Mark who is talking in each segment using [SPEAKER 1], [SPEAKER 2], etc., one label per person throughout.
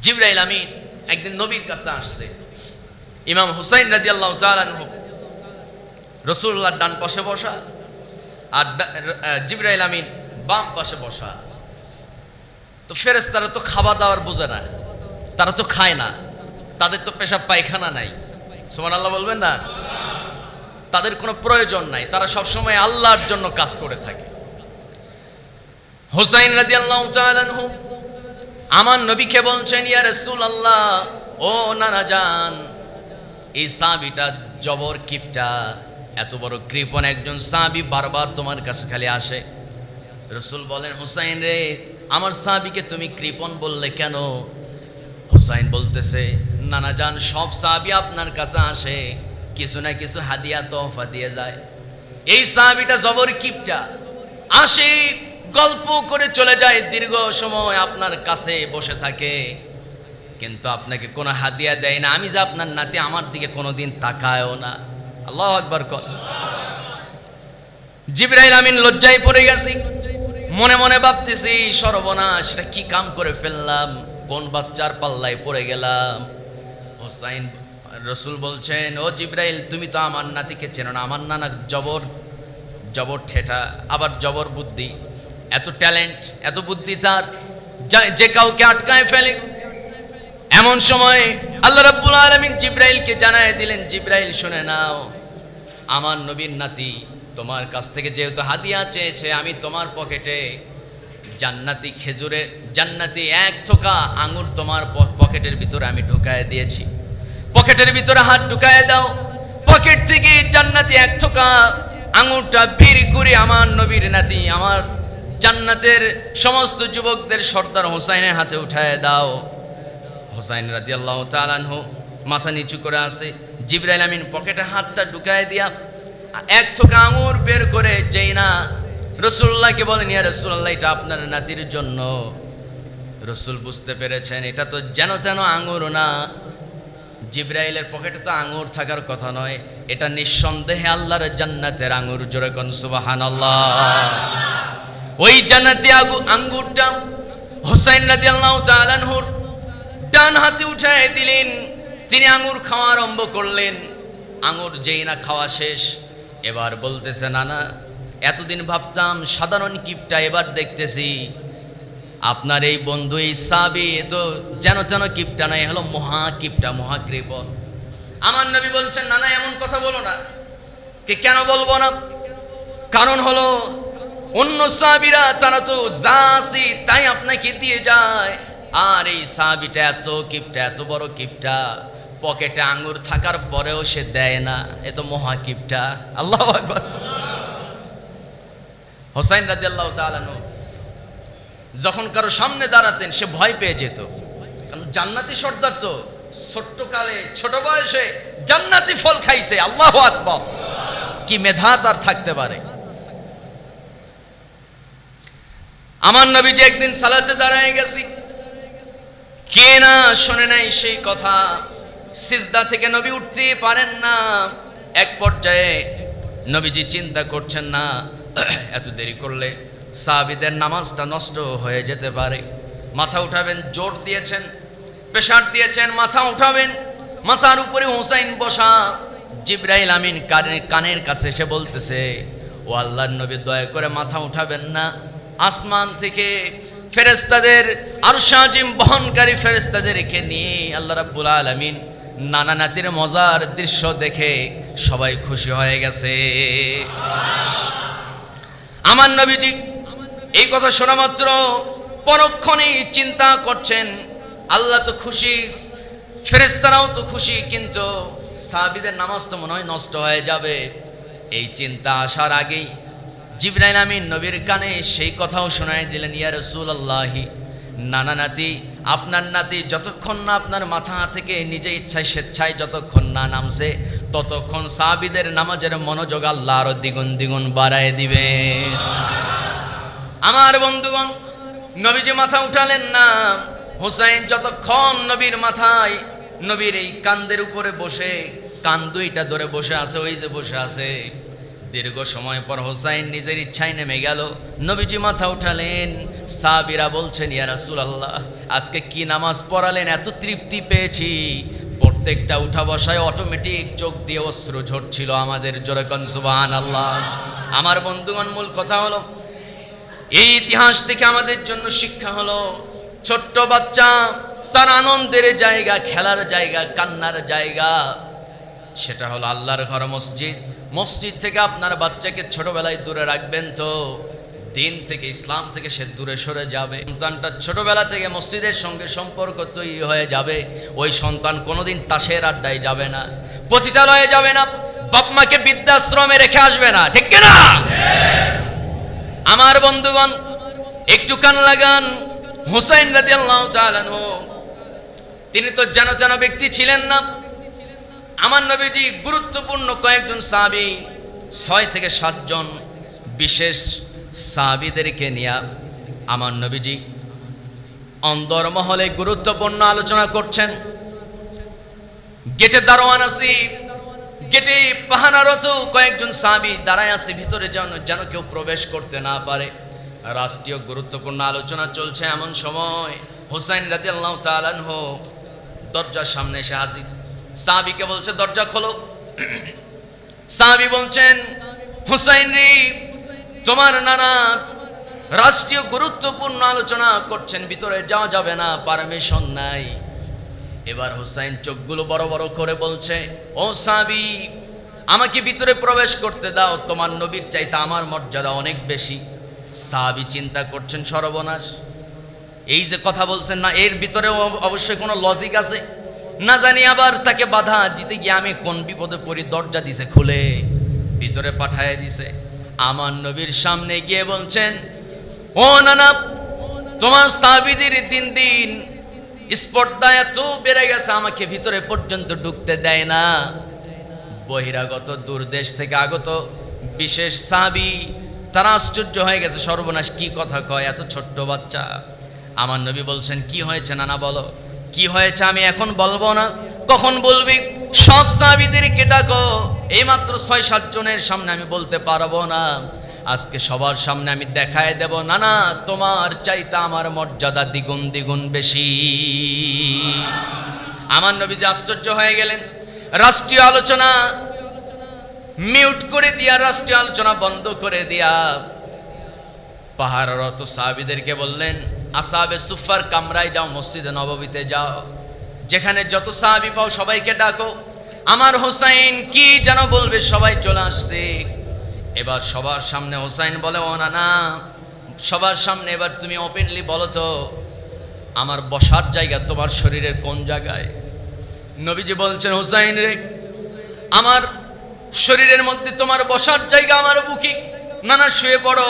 [SPEAKER 1] জিবরাইল আমিন একদিন নবীর কাছে আসছে। ইমাম হুসাইন রাদিয়াল্লাহু তাআলা আনহু রাসূলুল্লাহর ডান পাশে বসা, আর জিবরাইল আমিন বাম পাশে বসা। তো ফেরেশতারা তো খাওয়া দাওয়ার বোঝে না, তারা তো খায় না, তাদের তো পেশাব পায়খানা নাই, সুবহানাল্লাহ বলবেন না? তাদের কোনো প্রয়োজন নাই, তারা সবসময় আল্লাহর জন্য কাজ করে থাকে। হুসাইন রাদিয়াল্লাহু তাআলা আনহু আমার নবীকে বলছেন, ইয়া রাসূলুল্লাহ, ও নানা জান, এই সাহাবীটা জবর কিপটা, এত বড় কৃপণ একজন সাহাবী বারবার তোমার কাছে খালি আসে। রাসূল বলেন, হুসাইন রে, আমার সাহাবীকে তুমি কৃপণ বললে কেন? হুসাইন বলতেছে, নানা জান, সব সাহাবী আপনার কাছে আসে, কিছু না কিছু হাদিয়া তোহফা দিয়ে যায়। এই সাহাবীটা জবর কিপটা, আসে, গল্প করে চলে যায়, দীর্ঘ সময় আপনার কাছে বসে থাকে, কিন্তু আপনাকে কোনো হাদিয়া দেয় না। আমি যে আপনার নাতি, আমার দিকে কোনোদিন তাকায়ও না। আল্লাহু আকবার কর। জিবরাইল আমিন লজ্জায় পড়ে গেছি, মনে মনে ভাবতেছি, সর্বনাশ, এটা কি কাম করে ফেললাম, কোন বাচ্চার পাল্লায় পড়ে গেলাম। হুসাইন, রাসূল বলছেন, ও জিবরাইল, তুমি তো আমার নাতিকে চেনো না, আমার নানা জবর জবর ঠেটা, আবার জবর বুদ্ধি, এত ট্যালেন্ট, এত বুদ্ধি তার, যে কাউকে আটকায় ফেলে। এমন সময় আল্লাহ রাব্বুল আলামিন জিবরাইলকে জানায় দিলেন, জিবরাইল শুনে নাও, আমার নবীর নাতি তোমার কাছ থেকে যেহেতু হাদিয়া চেয়েছে, আমি তোমার পকেটে জান্নাতি খেজুরে, জান্নাতি এক থোকা আঙ্গুর তোমার পকেটের ভিতরে আমি ঢুকায় দিয়েছি। পকেটের ভিতরে হাত ঢুকায় দাও, পকেট থেকে জান্নাতি এক থোকা আঙ্গুরটা বের করে আমার নবীর নাতি, আমার জান্নাতের সমস্ত যুবকদের সর্দার হুসাইনের হাতে উঠায় দাও। হুসাইন রাদিয়াল্লাহু তাআলা আনহু মাথা নিচু করে আছে। জিবরাইল আমিন পকেটে হাতটা ঢুকায় দিয়া এক থোকা আঙ্গুর বের করে, যেই না রাসূলুল্লাহকে বলেন, ইয়া রাসূলুল্লাহ, এটা আপনার নাতির জন্য। রাসূল বুঝতে পেরেছেন এটা তো যেন তেন আঙ্গুর না, জিবরাইলের পকেটে তো আঙ্গুর থাকার কথা নয়, এটা নিঃসন্দেহে আল্লাহর জান্নাতের আঙ্গুর। জোরে কোন সুবহানাল্লাহ। ওই জান্নাতি আঙ্গুরটা হুসাইন রাদিয়াল্লাহু তাআলা আনহুর ডান হাতে উঠায় দিলেন, তিনি আঙ্গুর খাওয়া আরম্ভ করলেন। আঙ্গুর যেই না খাওয়া শেষ, এবার বলতেছে, নানা, এতদিন ভাবতাম সাধারণ কিপটা, এবার দেখতেছি আপনার এই বন্ধু, এই সাহাবী, এ তো যেন তেন কিপটা নাই, হলো মহা কিপটা, মহা কৃপণ। আমার নবী বলছেন, নানা, এমন কথা বলো না। কেন বলবো না? কারণ হলো অন্য সাহাবীরা তারা তো যা আছে তাই আপনাকে দিয়ে যায়, আর এই সাহাবীটা এত কিপটা, এত বড় কিপটা, পকেটে আঙ্গুর থাকার পরেও সে দেয় না, এ তো মহা কিপটা। আল্লাহু আকবার। হুসাইন রাদিয়াল্লাহু তাআলা আনহু যখন কারো সামনে দাঁড়াতেন, সে ভয় পেয়ে যেত, কারণ জান্নাতি সর্দার তো, ছোট্ট কালে, ছোট বয়সে জান্নাতি ফল খাইছে। আল্লাহু আকবার, কি মেধা তার থাকতে পারে। আমার নবীজি একদিন সালাতে দাঁড়ায় গেছি, কে না শোনে নাই সেই কথা। সিজদা থেকে নবী উঠতে পারেন না। এক পর্যায়ে নবীজি চিন্তা করছেন, না, এত দেরি করলে সাহাবীদের নামাজটা নষ্ট হয়ে যেতে পারে। মাথা উঠাবেন, জোর দিয়েছেন, প্রেসার দিয়েছেন, মাথা উঠাবেন, মাথার উপরে হুসাইন বসা। জিবরাইল আমিন কানের কাছে এসে বলতেছে, ও আল্লাহর নবী, দয়া করে মাথা উঠাবেন না। আসমান থেকে ফেরেশতাদের, আরশ আজিম বহনকারী ফেরেশতাদেরকে নিয়ে আল্লাহ রাব্বুল আলামিন নানা নাতির মজার দৃশ্য দেখে সবাই খুশি হয়ে গেছে। আমার নবীজি এই কথা শোনা মাত্র পরক্ষণেই চিন্তা করছেন, আল্লাহ তো খুশি, ফেরেশতারাও তো খুশি, কিন্তু সাহাবীদের নামাজ তো মনে হয় নষ্ট হয়ে যাবে। এই চিন্তা আসার আগেই জিবরাইল আমিন নবীর কানে সেই কথাও শোনায় দিলেন, ইয়া রাসূলুল্লাহ, নানা নাতি, আপনার নাতি যতক্ষণ না আপনার মাথা থেকে নিজে ইচ্ছায় স্বেচ্ছায় যতক্ষণ না নামছে, ততক্ষণ সাহাবীদের নামাজের মনোযোগ আল্লাহ আরো দ্বিগুণ দ্বিগুণ বাড়ায় দিবে। আমার বন্ধুগণ, নবীজি মাথা উঠালেন না। হুসাইন যতক্ষণ নবীর মাথায়, নবীর এই কান্দের উপরে বসে, কান দুইটা ধরে বসে আছে, ওই যে বসে আছে, দীর্ঘ সময় পর হুসাইন নিজের ইচ্ছায় নেমে গেল। নবীজি মাথা উঠালেন, সাহাবীরা বলছেন, ইয়া রাসূলুল্লাহ, আজকে কি নামাজ পড়ালেন, এত তৃপ্তি পেয়েছি, প্রত্যেকটা উঠা বসায় অটোমেটিক চোখ দিয়ে অশ্রু ঝরছিল আমাদের। জোরে কোন সুবহানাল্লাহ। আমার বন্ধুগণ, মূল কথা হলো এই ইতিহাস থেকে আমাদের জন্য শিক্ষা হলো, ছোট্ট বাচ্চা তার আনন্দের জায়গা, খেলার জায়গা, কান্নার জায়গা, সেটা হলো আল্লাহর ঘর মসজিদ। মসজিদ থেকে আপনার বাচ্চাকে ছোটবেলায় দূরে রাখবেন তো দিন থেকে, ইসলাম থেকে সে দূরে সরে যাবে। সন্তানটা ছোটবেলা থেকে মসজিদের সঙ্গে সম্পর্ক তৈরি হয়ে যাবে, ওই সন্তান কোনোদিন তাসের আড্ডায় যাবে না, পতিতালয়ে যাবে না, বাপ মাকে বৃদ্ধাশ্রমে রেখে আসবে না, ঠিক কিনা? আমার বন্ধুগণ, একটু কান লাগান। হুসাইন রাদিয়াল্লাহু তাআলা আনহু তিনি তো যেন তেন ব্যক্তি ছিলেন না। আমার নবীজি গুরুত্বপূর্ণ কয়েকজন সাহাবী, 6 থেকে 7 জন বিশেষ সাহাবীদেরকে নিয়ে আমার নবীজি অন্দরমহলে গুরুত্বপূর্ণ আলোচনা করছেন। গেটে দারোয়ান আছি, গেটে পাহারারত কয়েকজন সাহাবী দাঁড়ায় আছে, ভিতরে যেন কেউ প্রবেশ করতে না পারে। রাষ্ট্রীয় গুরুত্বপূর্ণ আলোচনা চলছে, এমন সময় হুসাইন রাদিয়াল্লাহু তাআলা আনহু দরজার সামনে এসে হাজির। সাহাবীকে বলছে, দরজা খোলো। সাহাবী বলছেন, হুসাইন রে, তোমার নানা রাষ্ট্রীয় গুরুত্বপূর্ণ আলোচনা করছেন, ভিতরে যাওয়া যাবে না, পারমিশন নাই। এবার হুসাইন চোখগুলো বড় বড় করে বলছে, ও সাহাবী, আমাকে ভিতরে প্রবেশ করতে দাও, তোমার নবীর চাইতে আমার মর্যাদা অনেক বেশি। সাহাবী চিন্তা করছেন, সর্বনাশ, এই যে কথা বলছেন না, এর ভিতরে অবশ্যই কোনো লজিক আছে, না জানি আবার তাকে বাধা দিতে গিয়ে আমি কোন বিপদে পড়ি। দরজা দিছে খুলে, ভিতরে পাঠায় দিছে। আমার নবীর সামনে গিয়ে বলছেন, ও নানা, তোমার সাহাবীদের দিন দিন স্পর্ধা এত বেড়ে গেছে, আমাকে ভিতরে পর্যন্ত ঢুকতে দেয় না। বহিরাগত দূর দেশ থেকে আগত বিশেষ সাহাবী, তারা আশ্চর্য হয়ে গেছে, সর্বনাশ, কি কথা কয়, এত ছোট্ট বাচ্চা। আমার নবী বলছেন, কি হয়েছে নানা বলো, কি হয়েছে? আমি এখন বলবো না, কখন বলবি? সব সাহাবীদেরকে ডাকো। এইমাত্র 6-7 জনের সামনে আমি বলতে পারবো না, আজকে সবার সামনে আমি দেখায় দেব, নানা তোমার চাইতে আমার মর্যাদা দ্বিগুণ দ্বিগুণ বেশি। আমার নবী যে আশ্চর্য হয়ে গেলেন। রাষ্ট্রীয় আলোচনা মিউট করে দিয়া, রাষ্ট্রীয় আলোচনা বন্ধ করে দিয়া পাহারারত সাহাবীদেরকে বললেন, আসহাবে সুফার কামরায় যাও, মসজিদে নববীতে যাও, যেখানে যত সাহাবী পাও সবাইকে ডাকো, আমার হোসাইন কি যেন বলবে। সবাই চলে আসছে। এবার সবার সামনে হোসাইন বলে, ও নানা, সবার সামনে এবার তুমি ওপেনলি বলো তো, আমার বসার জায়গা তোমার শরীরের কোন জায়গায়? নবীজি বলছেন, হোসাইন রে, আমার শরীরের মধ্যে তোমার বসার জায়গা আমার বুকে। নানা শুয়ে পড়ো।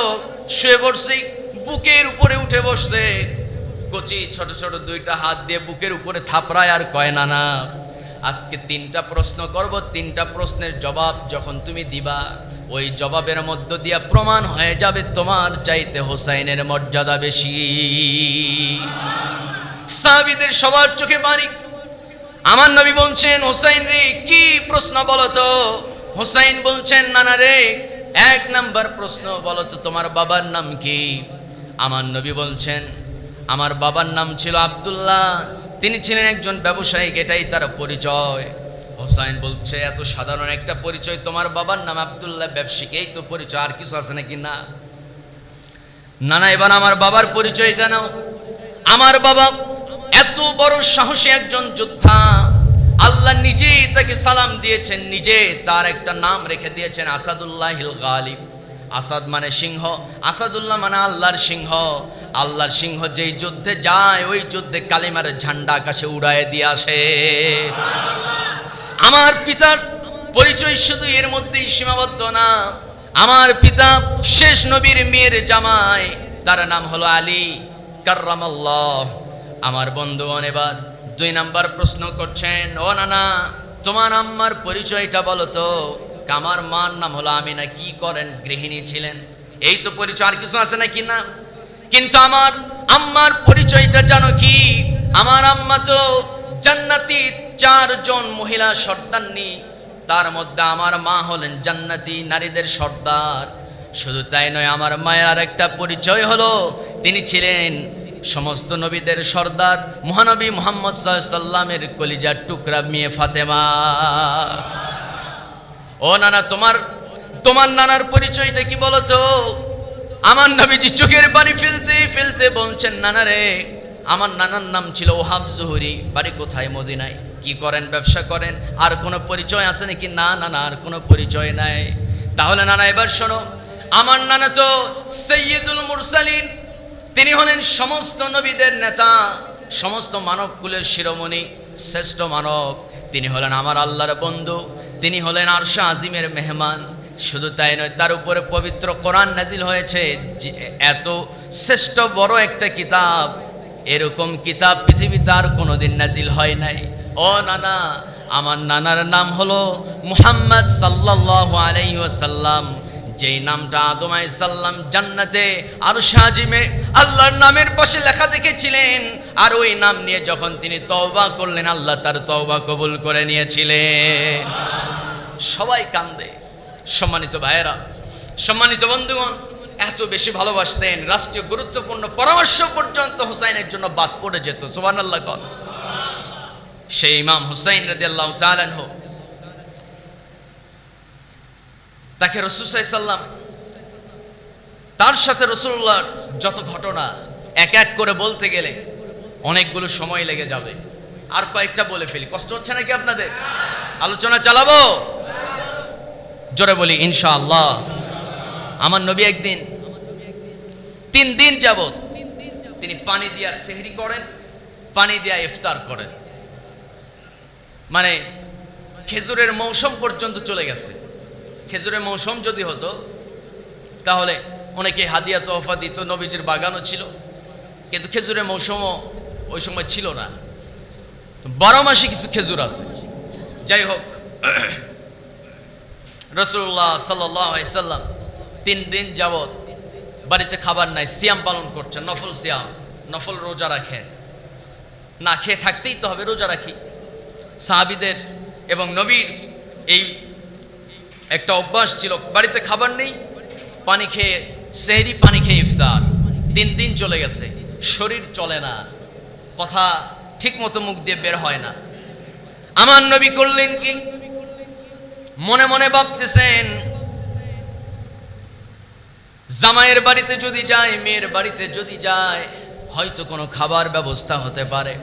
[SPEAKER 1] শুয়ে পড়ছি, বুকের উপরে উঠে বসছে, কচি ছোট ছোট 2টা হাত দিয়ে বুকের উপরে থাপড়ায় আর কয়, নানা আজকে 3টা প্রশ্ন করব, 3টা প্রশ্নের জবাব যখন তুমি দিবা, ওই জবাবের মধ্য দিয়ে প্রমাণ হয়ে যাবে তোমার চাইতে হোসাইনের মর্যাদা বেশি। সাহাবীদের সবার চোখে পানি। আমার নবী বলছেন, হোসাইন রে, কি প্রশ্ন বলো তো? হোসাইন বলছেন, নানা রে, 1 নাম্বার প্রশ্ন বলো তো, তোমার বাবার নাম কি? আমার নবী বলছেন, আমার বাবার নাম ছিল আব্দুল্লাহ, তিনি ছিলেন একজন ব্যবসায়ী, এটাই তার পরিচয়। হোসাইন বলছে, এত সাধারণ একটা পরিচয়, তোমার বাবার নাম আব্দুল্লাহ, ব্যবসায়ী, এই তো পরিচয়, আর কিছু আছে নাকি? না। নানা, এবার আমার বাবার পরিচয়টা নাও। আমার বাবা এত বড় সাহসী একজন যোদ্ধা, আল্লাহ নিজেই তাকে সালাম দিয়েছেন, নিজে তার একটা নাম রেখে দিয়েছেন, আসাদুল্লাহিল গালিব। আসাদ মানে সিংহ, আসাদুল্লাহ মানে আল্লাহর সিংহ। আল্লাহর সিংহ যেই যুদ্ধে যায়, ওই যুদ্ধে কালিমার ঝান্ডা আকাশে উড়ায় দিয়ে আসে। আমার পিতার পরিচয় শুধু এর মধ্যেই সীমাবদ্ধ না। আমার পিতা শেষ নবীর মেয়ের জামাই, তার নাম হলো আলী কাররামাল্লাহ। আমার বন্ধুগণ, এবার 2 নাম্বার প্রশ্ন করছেন, ও নানা, তোমার আম্মার পরিচয়টা বলো তো। আমার মার নাম হলো আমিনা, কি করেন? গৃহিণী ছিলেন। এই তো পরিচয়, আর কিছু আছে নাকি? না। কিন্তু আমার আম্মার পরিচয়টা জানো কি? আমার আম্মা তো জান্নাতি 4 জন মহিলা সর্দারনি, তার মধ্যে আমার মা হলেন জান্নাতি নারীদের সর্দার। শুধু তাই নয়, আমার মায়ের আর একটা পরিচয় হলো, তিনি ছিলেন সমস্ত নবীদের সর্দার মহানবী মুহাম্মদ সাল্লাল্লাহু আলাইহি সাল্লামের কলিজার টুকরা মেয়ে ফাতেমা। ও নানা, তোমার নানার পরিচয়টা কি বলো তো? আমার নবীজি চোখের পানি ফেলতে ফেলতে বলছেন, নানা রে, আমার নানার নাম ছিল ওহাব জুহরি, বাড়ি কোথায়? মদিনায়। কি করেন? ব্যবসা করেন। আর কোনো পরিচয় আছে নাকি? না নানা, আর কোনো পরিচয় নাই। তাহলে নানা এবার শোনো, আমার নানা তো সাইয়্যিদুল মুরসালিন, তিনি হলেন সমস্ত নবীদের নেতা, সমস্ত মানবকুলের শিরোমণি, শ্রেষ্ঠ মানব। তিনি হলেন আমার আল্লাহর বন্ধু, তিনি হলেন আরশে আজিমের মেহমান। শুধু তাই নয়, তার উপরে পবিত্র কোরআন নাজিল হয়েছে। এত শ্রেষ্ঠ বড় একটা কিতাব, এরকম কিতাব পৃথিবীতে আর কোনোদিন নাজিল হয় নাই। ও নানা, আমার নানার নাম হলো মুহাম্মদ সাল্লাল্লাহু আলাইহি ওয়াসাল্লাম, যেই নামটা আদম আলাইহিস সালাম জান্নাতে আরশে আজিমে আল্লাহর নামের পাশে লেখা দেখেছিলেন। আর ওই নাম নিয়ে যখন তিনি তওবা করলেন, আল্লাহ তার তওবা কবুল করে নিয়েছিলেন। সবাই কান্দে। সম্মানিত ভাইয়েরা, সম্মানিত বন্ধুগণ, এত বেশি ভালোবাসতেন, রাষ্ট্রীয় গুরুত্বপূর্ণ পরামর্শ পর্যন্ত হুসাইনের জন্য বাদ পড়ে যেত। সুবহানাল্লাহ কন। সেই ইমাম হুসাইন রাদিয়াল্লাহু তাআলা আনহু, তাকে রাসূল সাল্লাল্লাহু আলাইহি সাল্লাম, তার সাথে রাসূলুল্লাহর যত ঘটনা এক এক করে বলতে গেলে অনেকগুলো সময় লেগে যাবে। আর কয়েকটা বলে ফেলি। কষ্ট হচ্ছে নাকি আপনাদের? আলোচনা চালাবো? জোরে বলি ইনশাআল্লাহ। আমার নবী একদিন 3 দিন যাবত তিনি পানি দিয়া সেহরি করেন, পানি দিয়া ইফতার করেন। মানে খেজুরের মৌসুম পর্যন্ত চলে গেছে। খেজুরের মৌসুম যদি হতো তাহলে অনেকে হাদিয়া তোহফা দিত, নবীজির বাগানও ছিল, কিন্তু খেজুরের মৌসুমও ওই সময় ছিল না। 12 মাসে কিছু খেজুর আছে। যাই হোক, রাসূলুল্লাহ সাল্লাল্লাহু আলাইহি সাল্লাম 3 দিন যাবত বাড়িতে খাবার নাই, সিয়াম পালন করছেন, নফল সিয়াম, নফল রোজা রাখেন। না খেয়ে থাকতেই তো হবে, রোজা রাখি। সাহাবীদের এবং নবীর এই একটা অভ্যাস ছিল, বাড়িতে খাবার নেই, পানি খেয়ে সেহরি, পানি খেয়ে ইফতার। 3 দিন চলে গেছে, শরীর চলে না, কথা ঠিক মতো মুখ দিয়ে বের হয় না। আমার নবী করলেন কি? মনে মনে ভাবতেছেন, জামাইয়ের বাড়িতে যদি যায়, মেয়ের বাড়িতে যদি যায়, হয়তো কোনো খাবার ব্যবস্থা হতে পারে।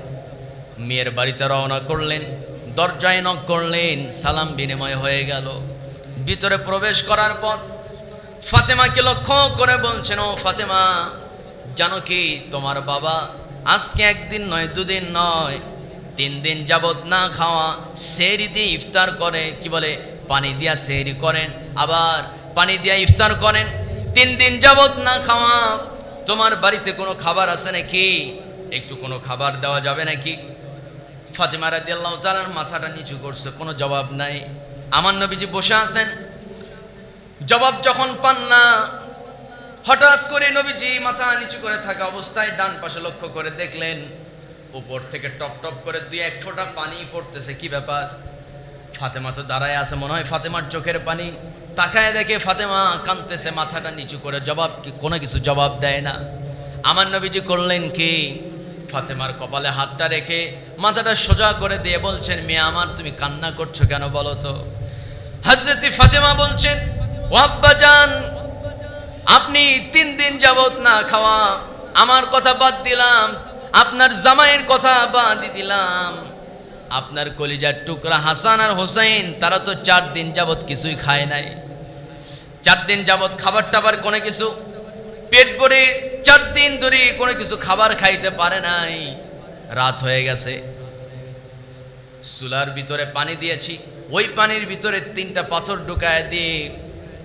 [SPEAKER 1] মেয়ের বাড়িতে রওনা করলেন, দরজায় নক করলেন, সালাম বিনিময় হয়ে গেল। ভিতরে প্রবেশ করার পর ফাতেমাকে লক্ষ্য করে বলছেন, ও ফাতেমা, জানো কি তোমার বাবা আজকে 1 দিন নয়, 2 দিন নয়, 3 দিন যাবত না খাওয়া সেহরি দিয়ে ইফতার করে, কি বলে পানি দিয়া সেহরি করেন, আবার পানি দিয়া ইফতার করেন। 3 দিন যাবত না খাওয়া। তোমার বাড়িতে কোনো খাবার আছে নাকি? একটু কোনো খাবার দেওয়া যাবে নাকি? ফাতেমা রাদিয়াল্লাহু তাআলার মাথাটা নিচু করছে, কোনো জবাব নাই। আমার নবীজি বসে আছেন, জবাব যখন পান না, হঠাৎ করে নবীজি মাথা নিচু করে থাকা অবস্থায় ডান পাশে লক্ষ্য করে দেখলেন উপর থেকে টপ টপ করে 2-1 ফোঁটা পানি পড়তেছে। কি ব্যাপার? ফাতেমা তো দাঁড়ায় আছে, মনে হয় ফাতেমার চোখের পানি। তাকায় দেখে ফাতেমা কাঁদতেছে, মাথাটা নিচু করে, কোনো কিছু জবাব দেয় না। আমার নবীজি করলেন কি? ফাতেমার কপালে হাতটা রেখে মাথাটা সোজা করে দিয়ে বলছেন, মেয়ে আমার, তুমি কান্না করছো কেন বলো তো? হযরত ফাতেমা বলছেন, ও আব্বাজান, আপনি 3 দিন যাবত না খাওয়া, আমার কথা বাদ দিলাম, আপনার জামাইয়ের কথা বাদ দিলাম, আপনার কলিজার টুকরা হাসান আর হোসেন, তারা তো 4 দিন যাবত কিছুই খায় নাই। 4 দিন যাবত খাবার টাবার কোনো কিছু পেট ভরে 4 দিন ধরে কোনো কিছু খাবার খাইতে পারে নাই। রাত হয়ে গেছে, চুলার ভিতরে পানি দিয়েছি, ওই পানির ভিতরে 3টা পাথর ঢুকায় দিয়ে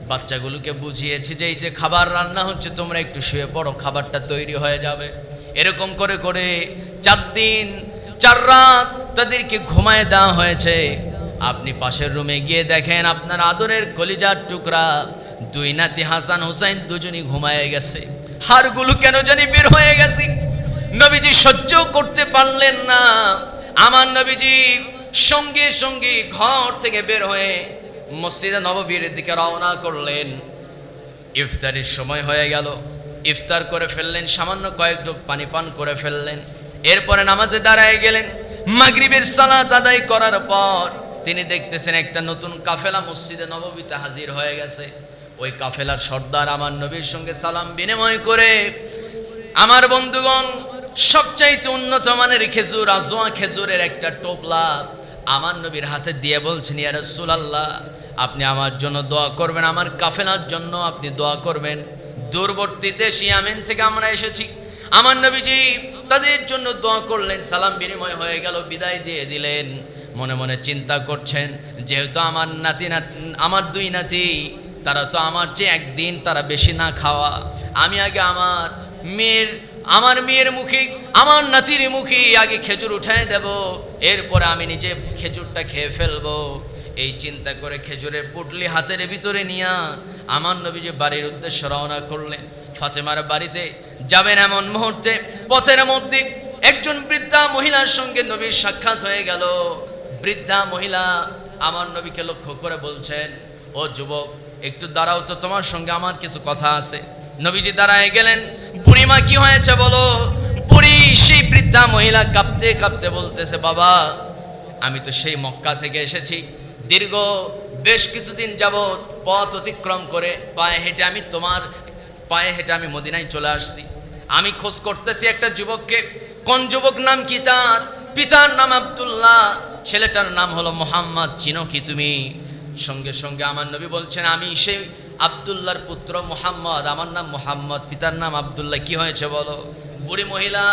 [SPEAKER 1] বাচ্চাগুলোকে বুঝিয়েছি যে এই যে খাবার রান্না হচ্ছে, তোমরা একটু শুয়ে পড়ো, খাবারটা তৈরি হয়ে যাবে। এরকম করে করে 4 দিন 4 রাত তাদেরকে ঘুমায় দেওয়া হয়েছে। আপনি পাশের রুমে গিয়ে দেখেন, আপনার আদরের কলিজার টুকরা 2 নাতি হাসান হুসাইন দুজনই ঘুমায় গেছে। হাড়গুলো কেন জানি বের হয়ে গেছে। নবীজি সহ্য করতে পারলেন না। আমার নবীজি সঙ্গে সঙ্গে ঘর থেকে বের হয়ে মসজিদে নববীর দিকে রওনা করলেন। ইফতারের সময় হয়ে গেল। ইফতার করে ফেললেন, সামান্য কয়েক ঢোক পানি পান করে ফেললেন। এরপরে নামাজে দাঁড়ায় গেলেন। মাগরিবের সালাত আদায় করার পর তিনি দেখতেছেন একটা নতুন কাফেলা মসজিদে নববীতে হাজির হয়ে গেছে। ওই কাফেলার সর্দার আমার নবীর সঙ্গে সালাম বিনিময় করে, আমার বন্ধুগণ, সবচাইতে উন্নত মানের খেজুর, আজওয়া খেজুরের একটা টোপলা আমার নবীর হাতে দিয়ে বলছেন, ইয়া রাসূলুল্লাহ, আপনি আমার জন্য দোয়া করবেন, আমার কাফেলার জন্য আপনি দোয়া করবেন। দূরবর্তী দেশ ইয়ামেন থেকে আমরা এসেছি। আমার নবীজি তাদের জন্য দোয়া করলেন, সালাম বিনিময় হয়ে গেল, বিদায় দিয়ে দিলেন। মনে মনে চিন্তা করছেন, যেহেতু আমার আমার দুই নাতি, তারা তো আমার চেয়ে একদিন তারা বেশি না খাওয়া, আমি আগে আমার মেয়ের মুখে, আমার নাতির মুখে আগে খেজুর উঠায় দেব, এরপরে আমি নিজে খেজুরটা খেয়ে ফেলবো। এই চিন্তা করে খেজুরের পুটলি হাতের ভিতরে নিয়ে আমার নবীজি বাড়ির উদ্দেশ্যে রওনা করলেন। ফাতেমার বাড়িতে যাবেন এমন মুহূর্তে পথের মধ্যে একজন বৃদ্ধা মহিলার সঙ্গে নবীর সাক্ষাৎ হয়ে গেল। বৃদ্ধা মহিলা আমার নবীকে লক্ষ্য করে বলছেন, ও যুবক, একটু দাঁড়াও তো, তোমার সঙ্গে আমার কিছু কথা আছে। নবীজি দাঁড়ায় গেলেন। বুড়িমা, কি হয়েছে বলো? বুড়ি সেই বৃদ্ধা মহিলা কাঁপতে কাঁপতে বলতেছে, বাবা, আমি তো সেই মক্কা থেকে এসেছি, দীর্ঘ বেশ কিছুদিন যাবৎ পথ অতিক্রম করে পায়ে হেঁটে আমি মদিনায় চলে আসছি। আমি খোঁজ করতেছি একটা যুবককে। কোন যুবক? নাম কি তার? পিতার নাম আব্দুল্লাহ, ছেলেটার নাম হলো মোহাম্মদ, চিনো কি তুমি? সঙ্গে সঙ্গে আমার নবী বলছেন, আমি সেই আব্দুল্লাহর পুত্র মোহাম্মদ, আমার নাম মোহাম্মদ, পিতার নাম আব্দুল্লাহ, কি হয়েছে বলো? বুড়ি মহিলা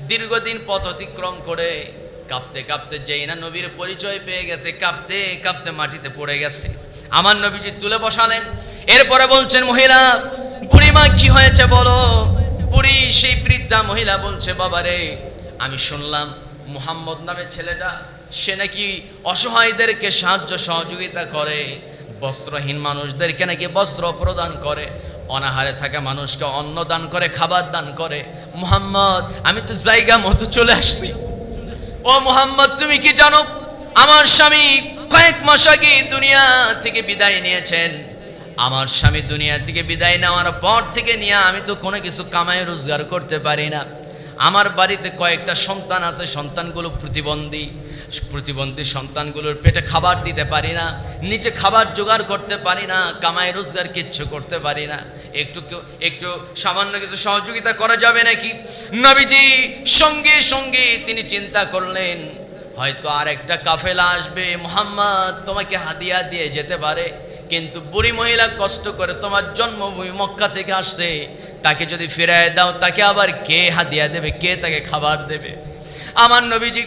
[SPEAKER 1] দীর্ঘদিন পথ অতিক্রম করে কাঁপতে কাঁপতে যেই না নবীর পরিচয় পেয়ে গেছে, কাঁপতে কাঁপতে মাটিতে পড়ে গেছে। আমার নবীজি তুলে বসালেন। এরপরে বলছেন, মহিলা, বুড়িমা, কি হয়েছে বলো? বুড়ি সেই বৃদ্ধা মহিলা বলছে, বাবারে, আমি শুনলাম মুহাম্মদ নামে ছেলেটা, সে নাকি অসহায়দেরকে সাহায্য সহযোগিতা করে, বস্ত্রহীন মানুষদেরকে নাকি বস্ত্র প্রদান করে, অনাহারে থাকা মানুষকে অন্ন দান করে, খাবার দান করে। মুহাম্মদ, আমি তো জায়গা মতো চলে আসছি। ও মুহাম্মদ, তুমি কি জানো আমার স্বামী কয়েক মাস আগে দুনিয়া থেকে বিদায় নিয়েছেন? আমার স্বামী দুনিয়া থেকে বিদায় নেওয়ার পর থেকে নিয়ে আমি তো কোনো কিছু কামাই রোজগার করতে পারি না। আমার বাড়িতে কয়েকটা সন্তান আছে, সন্তানগুলো প্রতিবন্ধী সন্তানগুলোর পেটে খাবার দিতে পারি না, নিচে খাবার জোগাড় করতে পারি না, কামাই রোজগার কিচ্ছু করতে পারি না। একটু সামান্য কিছু সহযোগিতা করা যাবে নাকি? নবীজি সঙ্গে সঙ্গে তিনি চিন্তা করলেন, হয়তো আর একটা কাফেলা আসবে, মুহাম্মদ তোমাকে হাদিয়া দিয়ে যেতে পারে, কিন্তু বুড়ি মহিলা কষ্ট করে তোমার জন্মভূমি মক্কা থেকে আসছে, তাকে যদি ফিরায় দাও, তাকে আবার কে হাদিয়া দেবে, কে তাকে খাবার দেবে? আমার নবীজি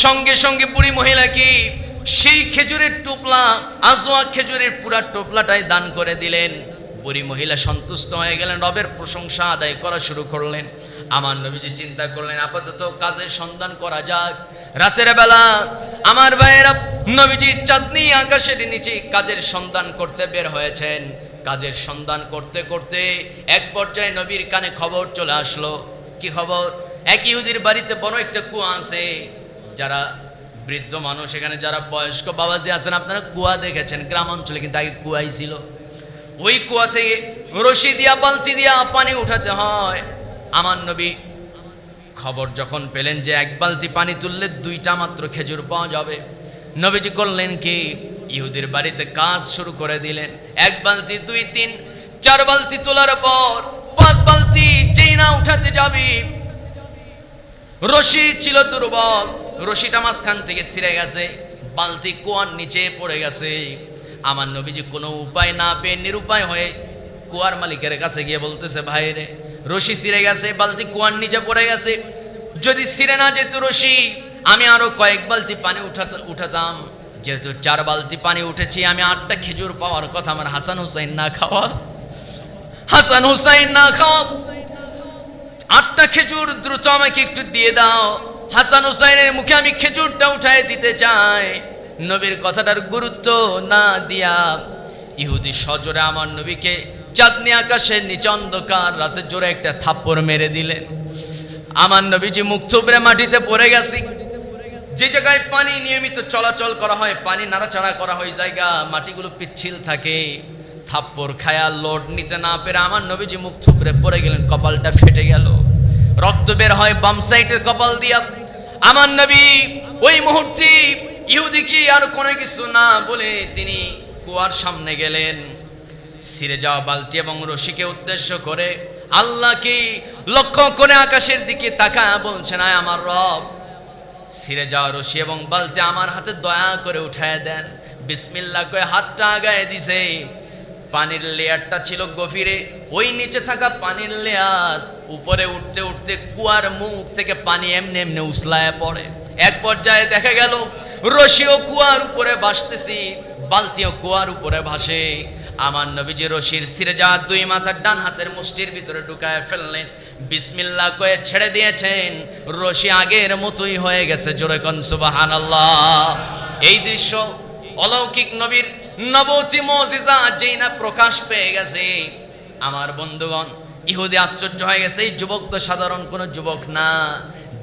[SPEAKER 1] সঙ্গে সঙ্গে বুড়ি মহিলাকে সেই খেজুরের টোপলা, আজওয়া খেজুরের পুরা টোপলাটাই দান করে দিলেন। বুড়ি মহিলা সন্তুষ্ট হয়ে গেলেন, রবের প্রশংসা আদায় করা শুরু করলেন। আমার নবীজি চিন্তা করলেন, আপাতত কাজের সন্ধান করা যাক। রাতের বেলা আমার ভাইয়েরা নবীজি চাঁদনি আকাশের নিচে কাজের সন্ধান করতে বের হয়েছেন। কাজের সন্ধান করতে করতে এক পর্যায়ে নবীর কানে খবর চলে আসলো। কি খবর? এক ইহুদির বাড়িতে বড় একটা কুয়া আছে। যারা বৃদ্ধ মানুষ, এখানে যারা বয়স্ক বাবাজি আছেন, আপনারা কুয়া দেখেছেন, গ্রাম অঞ্চলে কিন্তু আগে কুয়াই ছিল। ওই কুয়া থেকে রশি দিয়া, বালতি দিয়া পানি উঠাতে হয়। আমার নবী খবর যখন পেলেন যে এক বালতি পানি তুললে 2টা মাত্র খেজুর পাওয়া যাবে, নবীজি করলেন কি, ইহুদির বাড়িতে কাজ শুরু করে দিলেন। 1 বালতি, 2, 3, 4 বালতি তোলার পর 5 বালতি যেই না উঠাতে যাবি, রশি ছিল দুর্বল, রশিটা মাঝখান থেকে ছিঁড়ে গেছে, বালতি কুয়ার নিচে পড়ে গেছে। আমার নবীজি কোনো উপায় না পেয়ে নিরুপায় হয়ে কুয়ার মালিকের কাছে গিয়ে বলতেছে, ভাই রে, রশি ছিঁড়ে গেছে, বালতি কুয়ার নিচে পড়ে গেছে, যদি ছিঁড়ে না যেত রশি, আমি আরো কয়েক বালতি পানি উঠাতাম। যেহেতু 4 বালতি পানি উঠেছি, আমি 8টা খেজুর পাওয়ার কথা। আমার হাসান হুসাইন না খাওয়া, 8টা খেজুর দ্রুত আমাকে একটু দিয়ে দাও। হাসান হুসাইনের মুখে আমি খেজুরটা উঠায় দিতে চাই। নবীর কথাটার গুরুত্ব না দিয়া ইহুদি সজোরে আমার নবীকে চাঁদনি আকাশের নিচে অন্ধকার রাতে জোরে একটা থাপ্পড় মেরে দিলেন। আমার নবীজি মুখ থুবড়ে মাটিতে পড়ে গেছি। যে জায়গায় পানি নিয়মিত চলাচল করা হয়, পানি নাড়াচাড়া করা হয়, জায়গা মাটিগুলো পিচ্ছিল থাকে, থাপ্পড় খায়া লোড নিতে না পেরে আমার নবীজি মুখ থুবড়ে পড়ে গেলেন, কপালটা ফেটে গেল, রক্ত বের হয় বাম সাইডের কপাল দিয়া। আমার নবী ওই মুহূর্তে ইহুদি কি আর কোনো কিছু না বলে তিনি কুয়ার সামনে গেলেন, ছিঁড়ে যাওয়া বালতি এবং রশিকে উদ্দেশ্য করে আল্লাহকে লক্ষ্য করে আকাশের দিকে তাকায় বলছেন, আয় আমার রব, ছিঁড়ে যাওয়া রশি এবং বালতি আমার হাতে দয়া করে উঠায় দেন। বিসমিল্লাহ করে হাতটা আগায় দিছে। পানির লেয়ারটা ছিল গভীরে, ওই নিচে থাকা পানির লেয়ার উপরে উঠতে উঠতে কুয়ার মুখ থেকে পানি এমনি এমনি উছলায় পড়ে। এক পর্যায়ে দেখা গেল রশিও কুয়ার উপরে ভাসতেছি, বালতিও কুয়ার উপরে ভাসে। আমার নবীজি রশির ছিঁড়ে যাওয়া দুই মাথার ডান হাতের মুষ্টির ভিতরে ঢুকায় ফেললেন, বিসমিল্লাহ কয়ে ছেড়ে দিয়েছেন, রশি আগের মতোই হয়ে গেছে। জোরে কোন সুবহানাল্লাহ। এই দৃশ্য অলৌকিক নবীর নবুতি মুজিজা যেই না প্রকাশ পেয়ে গেছে, আমার বন্ধুগণ ইহুদি আশ্চর্য হয়ে গেছে। এই যুবক তো সাধারণ কোনো যুবক না।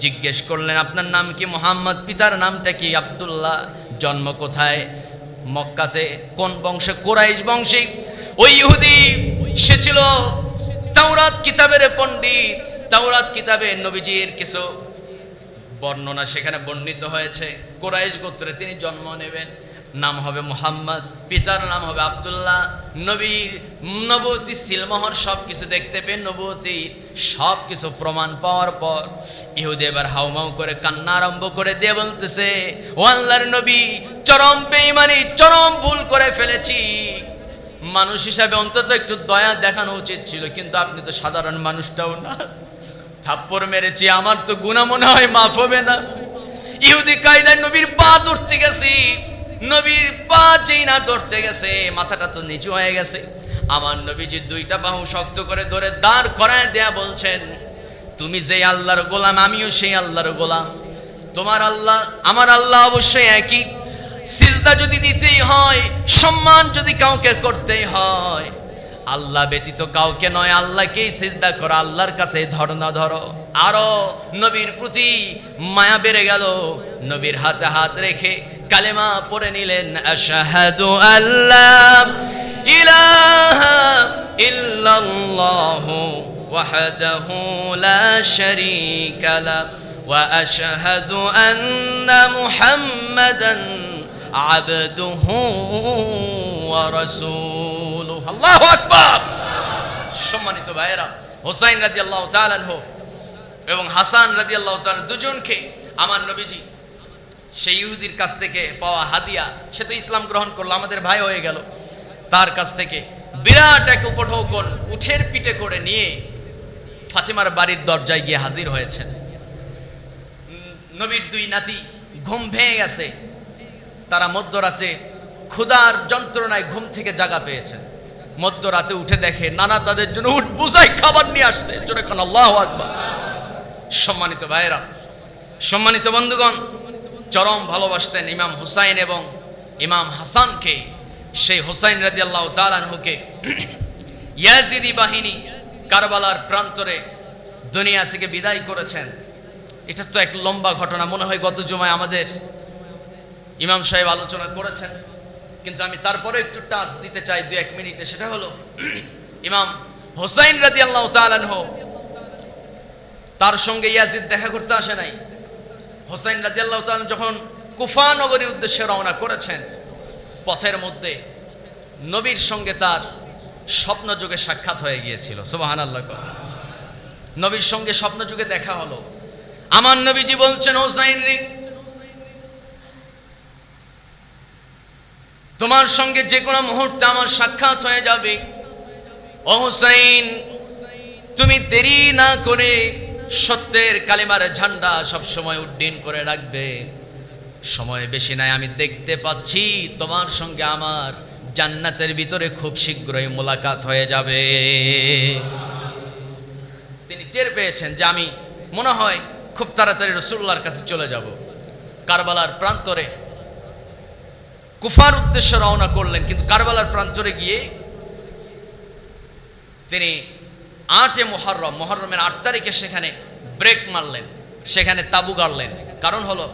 [SPEAKER 1] জিজ্ঞেস করলেন, আপনার নাম কি? মুহাম্মদ। পিতার নামটা কি? আব্দুল্লাহ। জন্ম কোথায়? মক্কাতে। কোন বংশে? কুরাইশ বংশে। ওই ইহুদি সে ছিল তাওরাত কিতাবের পণ্ডিত। তাওরাত কিতাবে নবীজির কিছু বর্ণনা সেখানে বর্ণিত হয়েছে। কুরাইশ গোত্রে তিনি জন্ম নেবেন, নাম হবে মুহাম্মদ, পিতার নাম হবে আব্দুল্লাহ। নবীর নবুতি সিলমোহর সব কিছু দেখতে পেয়ে নবুতির সব কিছু প্রমাণ পাওয়ার পর ইহুদি এবার হাউমাউ করে কান্না আরম্ভ করে দিয়ে বলতেছে, ও আল্লাহর নবী, চরম বেঈমানি, চরম ভুল করে ফেলেছি। মানুষ হিসাবে অন্তত একটু দয়া দেখানো উচিত ছিল, কিন্তু আপনি তো সাধারণ মানুষটাও না। থাপ্পড় মেরেছি, আমার তো গুনাহ মনে হয় মাফ হবে না। ইহুদি কায়দায় নবীর পা ধরতে গেছি, নবীর পা যেই না ধরতে গেছে মাথাটা তো নিচু হয়ে গেছে। আমার নবীজি দুইটা বাহু শক্ত করে ধরে দাঁড় করায় দেয়া বলছেন, তুমি যে আল্লাহর গোলাম, আমিও সেই আল্লাহর গোলাম। তোমার আল্লাহ আমার আল্লাহ অবশ্যই একই। সিজদা যদি দিতেই হয়, সম্মান যদি কাউকে করতেই হয়, আল্লাহ ব্যতীত কাউকে নয়, আল্লাহকেই সিজদা করো, আল্লাহর কাছে ধরো না ধরো। আরো নবীর প্রতি মায়া বেড়ে গেল। নবীর হাতে হাত রেখে কালেমা পড়ে নিলেন, আশহাদু আল্লা ইলাহা ইল্লাল্লাহু ওয়াহদাহু লা শারীকা লা ওয়া আশহাদু আন্না মুহাম্মাদান আবদুহু ওয়া রাসূলুহু। আল্লাহু আকবার। সম্মানিত ভাইয়েরা, হুসাইন রাদিয়াল্লাহু তাআলা আনহু এবং হাসান রাদিয়াল্লাহু তাআলা দুজনকে আমার নবীজি সেই ইহুদির কাছ থেকে পাওয়া হাদিয়া, সে তো ইসলাম গ্রহণ করলো, আমাদের ভাই হয়ে গেল, তার কাছ থেকে বিরাট এক উপঢৌকন উঠের পিঠে করে নিয়ে ফাতিমার বাড়ির দরজায় গিয়ে হাজির হয়েছেন। নবীর দুই নাতি ঘুম ভেঙে গেছে, তারা মধ্যরাতে ক্ষুধার যন্ত্রণায় ঘুম থেকে জাগা পেয়েছেন। মধ্যরাতে উঠে দেখে নানা তাদের জন্য উঠ বুঝাই খাবার নিয়ে আসছে। জোরে কোন আল্লাহু আকবার। সম্মানিত ভাইয়েরা, সম্মানিত বন্ধুগণ, চরম ভালোবাসতেন ইমাম হুসাইন এবং ইমাম হাসানকে। সেই হুসাইন রাদিয়াল্লাহু তাআলা আনহুকে ইয়াজিদি বাহিনী কারবালার প্রান্তরে দুনিয়া থেকে বিদায় করেছেন। এটা তো এক লম্বা ঘটনা, মনে হয় গত জুমায় আমাদের ইমাম সাহেব আলোচনা করেছেন, কিন্তু আমি তারপরে একটু টাচ দিতে চাই 2-1 মিনিটে। সেটা হলো ইমাম হুসাইন রাদিয়াল্লাহু তাআলা আনহু, তার সঙ্গে ইয়াজিদ দেখা করতে আসে নাই। হুসাইন রাদিয়াল্লাহু তাআলা যখন কুফা নগরীর উদ্দেশ্যে রওনা করেছেন, পথের মধ্যে নবীর সঙ্গে তার স্বপ্নযোগে সাক্ষাৎ হয়ে গিয়েছিল। সুবহানাল্লাহ। নবীর সঙ্গে স্বপ্নযোগে দেখা হলো। আমার নবীজি বলছেন, হুসাইন রে, তোমার সঙ্গে যে কোনো মুহূর্তে আমার সাক্ষাৎ হয়ে যাবে। ও হুসাইন, তুমি দেরি না করে সত্যের কালিমার ঝান্ডা সবসময় উড্ডীন করে রাখবে। সময় বেশি নাই, আমি দেখতে পাচ্ছি তোমার সঙ্গে আমার জান্নাতের ভিতরে খুব শীঘ্রই মোলাকাত হয়ে যাবে। তিনি টের পেয়েছেন যে আমি মনে হয় খুব তাড়াতাড়ি রাসূলুল্লাহর কাছে চলে যাব। কারবালার প্রান্তরে কুফার উদ্দেশ্যে রওনা করলেন, কিন্তু কারবালার প্রান্তরে গিয়ে তিনি 8 মুহররম, মুহররমের 8 তারিখে সেখানে ব্রেক মারলেন, সেখানে তাবু গাড়লেন। কারণ হলো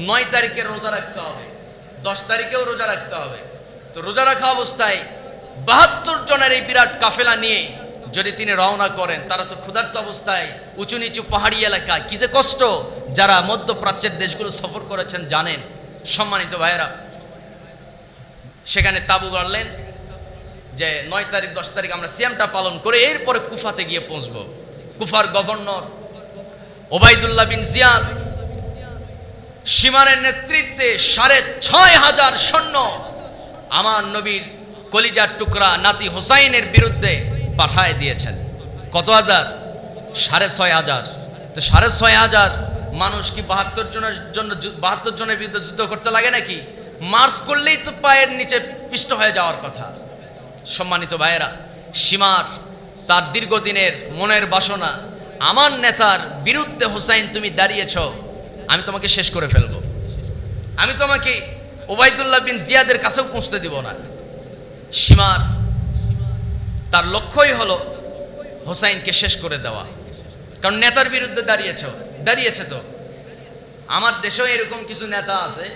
[SPEAKER 1] 9 তারিখে রোজা রাখতে হবে, 10 তারিখেও রোজা রাখতে হবে। তো রোজা রাখা অবস্থায় 72 জনের এই বিরাট কাফেলা নিয়ে যদি তিনি রওনা করেন, তারা তো ক্ষুধার্ত অবস্থায় উঁচু নিচু পাহাড়ি এলাকায়, কি যে কষ্ট, যারা মধ্যপ্রাচ্যের দেশগুলো সফর করেছেন জানেন। সম্মানিত ভাইয়েরা, সেখানে তাবু গাড়লেন যে 9 তারিখ 10 তারিখ আমরা সিয়ামটা পালন করে এরপরে কুফাতে গিয়ে পৌঁছব। কুফার গভর্নর ওবাইদুল্লাহ বিন জিয়াদ সীমারের নেতৃত্বে 6500 সৈন্য আমার নবীর কলিজার টুকরা নাতি হোসাইনের বিরুদ্ধে পাঠায় দিয়েছেন। কত হাজার? 6500। তো 6500 মানুষ কি 72 জনের বিরুদ্ধে যুদ্ধ করতে লাগে নাকি? মার্চ করলেই তো পায়ের নিচে পিষ্ট হয়ে যাওয়ার কথা। সম্মানিত ভাইয়েরা, সীমার তার দীর্ঘদিনের মনের বাসনা, আমার নেতার বিরুদ্ধে হোসাইন তুমি দাঁড়িয়েছ, আমি তোমাকে শেষ করে ফেলব, আমি তোমাকে ওবাইদুল্লাহ বিন জিয়াদের কাছেও পৌঁছতে দিব না। সীমার তার লক্ষ্যই হলো হোসাইনকে শেষ করে দেওয়া, কারণ নেতার বিরুদ্ধে দাঁড়িয়েছে। তো আমার দেশেও এরকম কিছু নেতা আছে,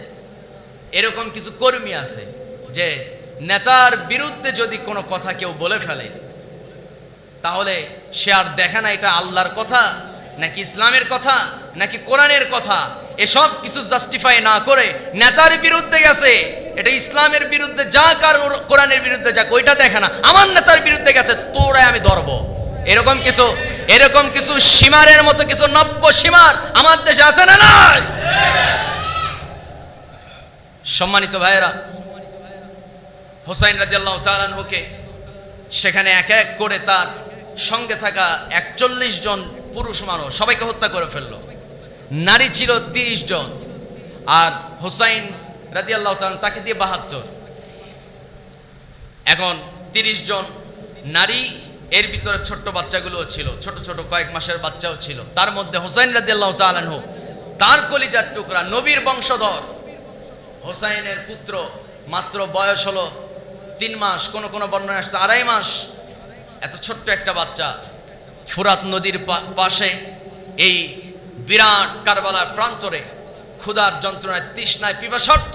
[SPEAKER 1] এরকম কিছু কর্মী আছে যে নেতার বিরুদ্ধে যদি কোনো কথা কেউ বলে ফেলে, তাহলে সে আর দেখে না এটা আল্লাহর কথা নাকি ইসলামের কথা নাকি কোরআনের কথা, এসব কিছু জাস্টিফাই না করে নেতার বিরুদ্ধে গেছে, এটা ইসলামের বিরুদ্ধে যাক আর কোরআনের বিরুদ্ধে যাক, ওইটা দেখে না, আমার নেতার বিরুদ্ধে গেছে তোরাই আমি ধরব। এরকম কিছু সীমারের মতো কিছু নব্য সীমার আমার দেশে আছে না নাই? সম্মানিত ভাইয়েরা, হোসাইন রাদিয়াল্লাহু তাআলা আনহুকে সেখানে এক এক করে তার সঙ্গে থাকা 41 জন পুরুষ মানুষ সবাইকে হত্যা করে ফেললো। নারী ছিল 30 জন, আর হোসাইন রাদিয়াল্লাহু তাআলা তাকে দিয়ে 72। এখন 30 জন নারী, এর ভিতরে ছোট্ট বাচ্চাগুলোও ছিল, ছোট ছোট কয়েক মাসের বাচ্চাও ছিল। তার মধ্যে হোসাইন রাদিয়াল্লাহু তাআলা আনহু, তার কলিজার টুকরা নবীর বংশধর হোসাইনের পুত্র, মাত্র বয়স হলো 3 মাস, কোন বর্ণনা আসছে 2.5 মাস। এত ছোট্ট একটা বাচ্চা ফুরাত নদীর পাশে এই বিরাট কারবালার প্রান্তরে ক্ষুধার যন্ত্রণায়, তৃষ্ণায়, পিপাসার্ত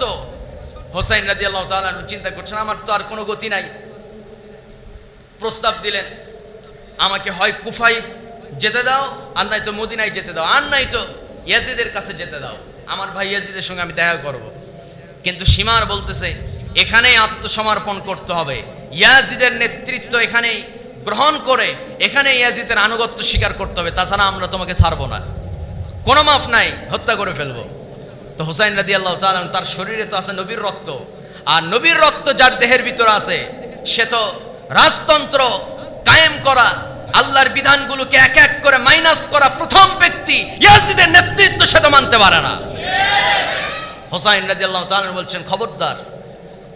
[SPEAKER 1] হোসাইন রাদিয়াল্লাহু তাআলা আনহু চিন্তা করছেন, আমার তো আর কোনো গতি নাই। প্রস্তাব দিলেন, আমাকে হয় কুফায় যেতে দাও, আর নাই তো মদিনায় যেতে দাও, আর নাই তো ইয়াজিদের কাছে যেতে দাও, আমার ভাই ইয়াজিদের সঙ্গে আমি দেখা করব। কিন্তু সীমার বলতেছে এখানেই আত্মসমর্পণ করতে হবে, ইয়াজিদের নেতৃত্ব এখানেই গ্রহণ করে এখানে ইয়াজিদের আনুগত্য স্বীকার করতে হবে, তাছাড়া আমরা তোমাকে ছাড়বো না, কোনো মাফ নাই, হত্যা করে ফেলবো। তো হোসাইন রাদিয়াল্লাহু তাআলা তার শরীরে তো আছে নবীর রক্ত, আর নবীর রক্ত যার দেহের ভিতরে আছে সে তো রাজতন্ত্র কায়েম করা, আল্লাহর বিধানগুলোকে এক এক করে মাইনাস করা প্রথম ব্যক্তি, ইয়াজিদের নেতৃত্ব সে তো মানতে পারে না। হোসাইন রাদিয়াল্লাহু তাআলা বলছেন, খবরদার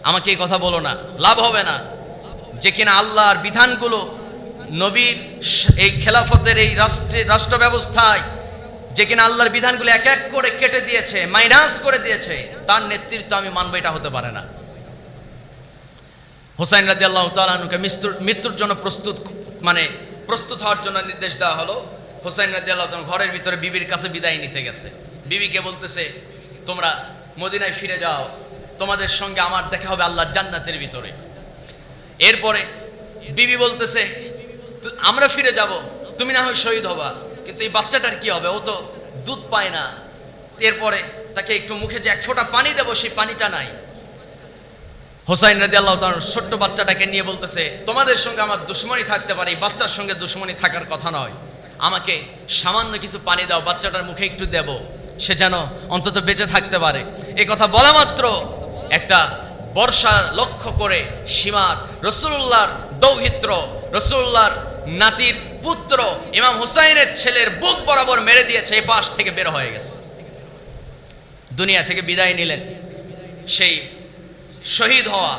[SPEAKER 1] আমাকে এই কথা বলো না, লাভ হবে না। যে কিনা আল্লাহর বিধানগুলো নবীর এই খেলাফতের এই রাষ্ট্র ব্যবস্থায় যে কিনা আল্লাহর বিধানগুলো এক এক করে কেটে দিয়েছে, মাইনাস করে দিয়েছে, তার নেতৃত্ব আমি মানবো, এটা হতে পারে না। হোসাইন রাদিয়াল্লাহু তাআলা আনহুকে মৃত্যুর জন্য প্রস্তুত হওয়ার জন্য নির্দেশ দেওয়া হলো। হোসাইন রাদিয়াল্লাহু তাআলা ঘরের ভিতরে বিবির কাছে বিদায় নিতে গেছে। বিবিকে বলতেছে, তোমরা মদিনায় ফিরে যাও, তোমাদের সঙ্গে আমার দেখা হবে আল্লাহর জান্নাতের ভিতরে। এরপরে বিবি বলতেছে, আমরা ফিরে যাব, তুমি না হয় শহীদ হবা, কিন্তু এই বাচ্চাটার কি হবে, ও তো দুধ পায় না। এরপরে তাকে একটু মুখে যে এক ফোঁটা পানি দেবো, সেই পানিটা নাই। হোসাইন রাদিয়াল্লাহু তাআলা ছোট্ট বাচ্চাটাকে নিয়ে বলতেছে, তোমাদের সঙ্গে আমার দুশ্মনী থাকতে পারে, এই বাচ্চার সঙ্গে দুশ্মনী থাকার কথা নয়, আমাকে সামান্য কিছু পানি দাও, বাচ্চাটার মুখে একটু দেব, সে যেন অন্তত বেঁচে থাকতে পারে। এই কথা বলা মাত্র একটা বর্ষা লক্ষ্য করে সীমার রাসূলুল্লাহর দৌহিত্র, রাসূলুল্লাহর নাতির পুত্র ইমাম হুসাইনের ছেলের বুক বরাবর মেরে দিয়েছে, এই পাশ থেকে বের হয়ে গেছে, দুনিয়া থেকে বিদায় নিলেন। সেই শহীদ হওয়া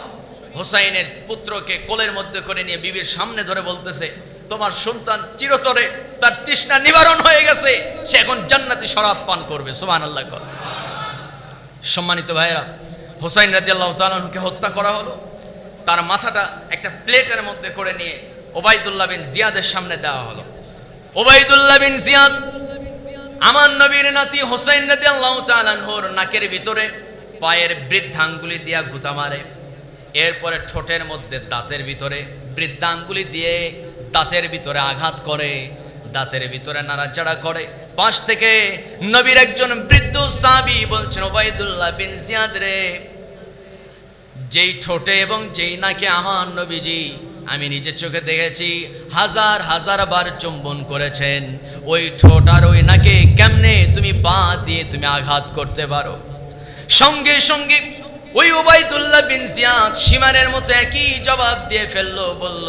[SPEAKER 1] হুসাইনের পুত্রকে কোলের মধ্যে করে নিয়ে বিবির সামনে ধরে বলতেছে, তোমার সন্তান চিরতরে তার তৃষ্ণা নিবারণ হয়ে গেছে, সে এখন জান্নাতি শরাব পান করবে, সুবহানাল্লাহ। সম্মানিত ভাইয়েরা, হোসাইন রাদিয়াল্লাহু তাআলা আনহুকে হত্যা করা হলো। তার মাথাটা একটা প্লেটের মধ্যে করে নিয়ে ওবাইদুল্লাহ বিন জিয়াদের সামনে দেওয়া হলো। ওবাইদুল্লাহ বিন জিয়াদ আমার নবীর নাতি হোসাইন রাদিয়াল্লাহু তাআলা আনহুর নাকের ভিতরে পায়ের বৃদ্ধাঙ্গুলি দিয়া গুতা মারে। এরপরে ঠোঁটের মধ্যে দাঁতের ভিতরে বৃদ্ধাঙ্গুলি দিয়ে দাঁতের ভিতরে আঘাত করে, দাঁতের ভিতরে নাড়াচাড়া করে। পাশ থেকে নবীর একজন বৃদ্ধ সাহাবী বলছেন, ওবাইদুল্লাহ বিন জিয়াদ রে, যেই ঠোঁটে এবং যেই নাকে আমার নবীজি আমি নিজের চোখে দেখেছি হাজার হাজার বার চুম্বন করেছেন, ওই ঠোঁট আর ওই নাকে কেমনে তুমি পা দিয়ে তুমি আঘাত করতে পারো? সঙ্গে সঙ্গে ওই ওবাইদুল্লাহ বিন জিয়াদ সীমানের মতো একই জবাব দিয়ে ফেললো, বলল,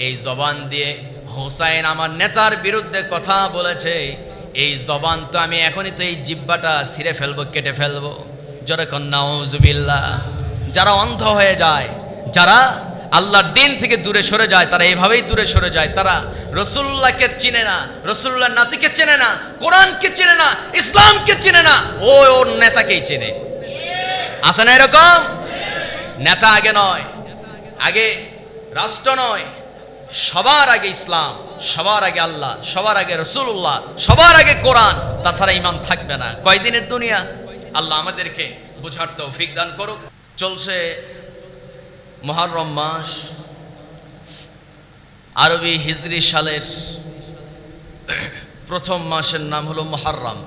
[SPEAKER 1] এই জবান দিয়ে হোসাইন আমার নেতার বিরুদ্ধে কথা বলেছে, এই জবান তো আমি এখনই তো এই জিহ্বাটা ছিঁড়ে ফেলবো, কেটে ফেলবো। জোরে কন্যা নাউজুবিল্লাহ। যারা অন্ধ হয়ে যায়, যারা আল্লাহর দিন থেকে দূরে সরে যায়, তারা এইভাবেই দূরে সরে যায়। তারা রসুল্লাহকে চিনে না, রসুল্লাহ নাতিকে চেনে না, কোরআনকে চেনে না, ইসলামকে চেনে না, ও ওর নেতাকেই চেনে। আছে না এরকম? নেতা আগে নয়, আগে রাষ্ট্র নয়, সবার আগে ইসলাম, সবার আগে আল্লাহ, সবার আগে রসুল্লাহ, সবার আগে কোরআন, তাছাড়া ইমাম থাকবে না। কয়দিনের দুনিয়া? আল্লাহ আমাদেরকে বুঝার তৌফিক দান করুক। চলছে মুহররম মাস, আরবি হিজরি সালের প্রথম মাসের নাম হলো মুহররম।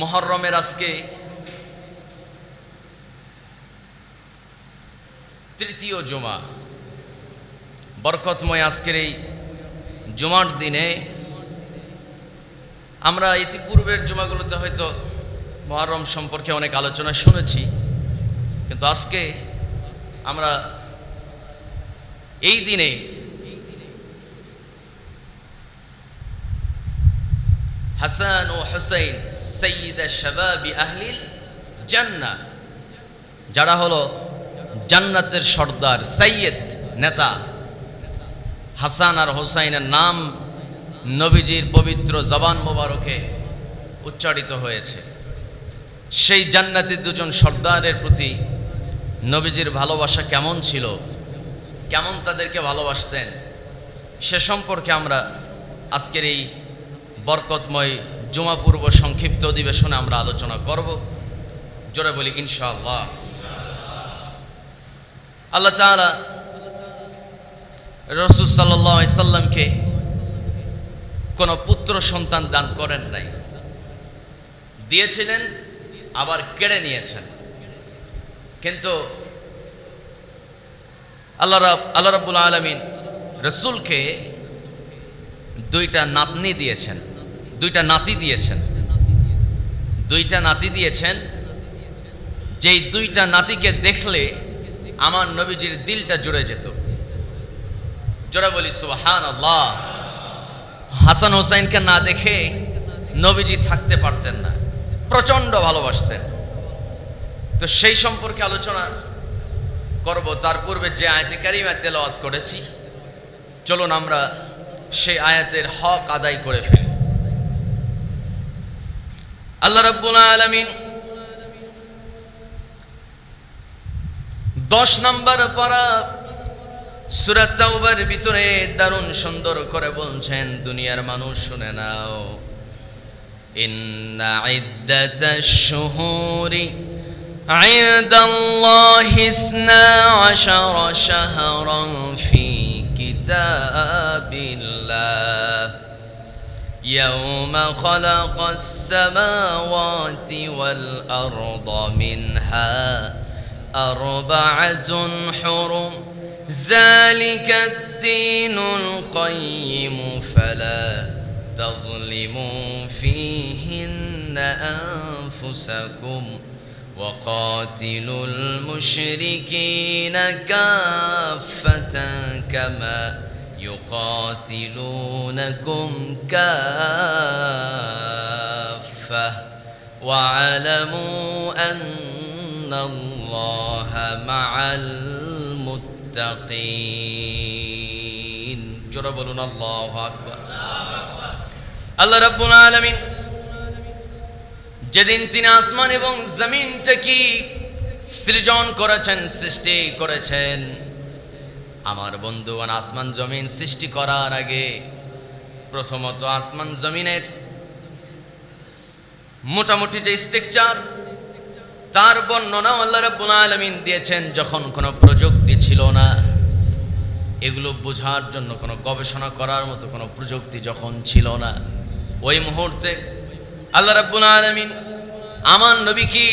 [SPEAKER 1] মুহররমের আজকে তৃতীয় জুমা, বরকতময় আজকের এই জুমার দিনে আমরা ইতিপূর্বের জুমাগুলোতে হয়তো মুহররম সম্পর্কে অনেক আলোচনা শুনেছি, কিন্তু আজকে আমরা এই দিনে হাসান ও হুসাইন সাইয়্যিদা শাবাবি আহলিল জান্নাহ, যারা হলো জান্নাতের সর্দার, সাইয়্যিদ, নেতা, হাসান আর হুসাইনের নাম নবীজির পবিত্র জবান মোবারকে উচ্চারিত হয়েছে। সেই জান্নাতি দুজন সর্দারের প্রতি নবীজির ভালোবাসা কেমন ছিল, কেমন তাদেরকে ভালোবাসতেন, সে সম্পর্কে আমরা আজকের এই বরকতময় জুমা পূর্ব সংক্ষিপ্ত অধিবেশনে আমরা আলোচনা করব। জোরে বলি ইনশাআল্লাহ। আল্লাহ তাআলা রাসূল সাল্লাল্লাহু আলাইহি সাল্লামকে কোনো পুত্র সন্তান দান করেন নাই, দিয়েছিলেন আবার কেড়ে নিয়েছেন। কিন্তু আল্লাহ রাব্বুল আলামিন রাসূলকে দুইটা নাতনি দিয়েছেন, দুইটা নাতি দিয়েছেন, দুইটা নাতি দিয়েছেন, যেই দুইটা নাতিকে দেখলে আমার নবীজির দিলটা জুড়ে যেত। জোরে বলি সুবহানাল্লাহ। হাসান হোসাইনকে না দেখে নবীজি থাকতে পারতেন না, প্রচণ্ড ভালোবাসতেন। তো সেই সম্পর্কে আলোচনা করব। তার পূর্বে যে আয়াতে কারিমা তেলাওয়াত করেছি, চলুন আমরা সেই আয়াতের হক আদায় করে ফেলি। আল্লাহ রাব্বুল আলামিন 10 নম্বর পারা সূরা তাওবার ভিতরে দারুণ সুন্দর করে বলছেন, দুনিয়ার মানুষ শুনে নাও, ইন্না ইদ্দাতাশ শুহুরি ইনদাল্লাহি 12 শাহরান ফি কিতাবিল্লাহ ইয়াওমা খালাকাস সামাওয়াতি ওয়াল আরদা মিনহা আরবা'তুন হুরুম ذلك الدين القيم فلا تظلموا فيهن أنفسكم وقاتلوا المشركين كافة كما يقاتلونكم كافة واعلموا أن الله مع المتقين। জোরে বলুন আল্লাহু আকবার। আল্লাহ রাব্বুল আলামিন যেদিন তিনি আসমান এবং জমিনটা কি সৃজন করেছেন, সৃষ্টি করেছেন, আমার বন্ধুগণ, আসমান জমিন সৃষ্টি করার আগে প্রথমত আসমান জমিনের মোটামুটি যে স্ট্রাকচার, তার বর্ণনা আল্লাহ রাব্বুল আলামিন দিয়েছেন, যখন কোনো প্রযুক্তি ছিল না, এগুলো বোঝার জন্য কোনো গবেষণা করার মতো কোনো প্রযুক্তি যখন ছিল না, ওই মুহূর্তে আল্লাহ রাব্বুল আলামিন আমার নবীকে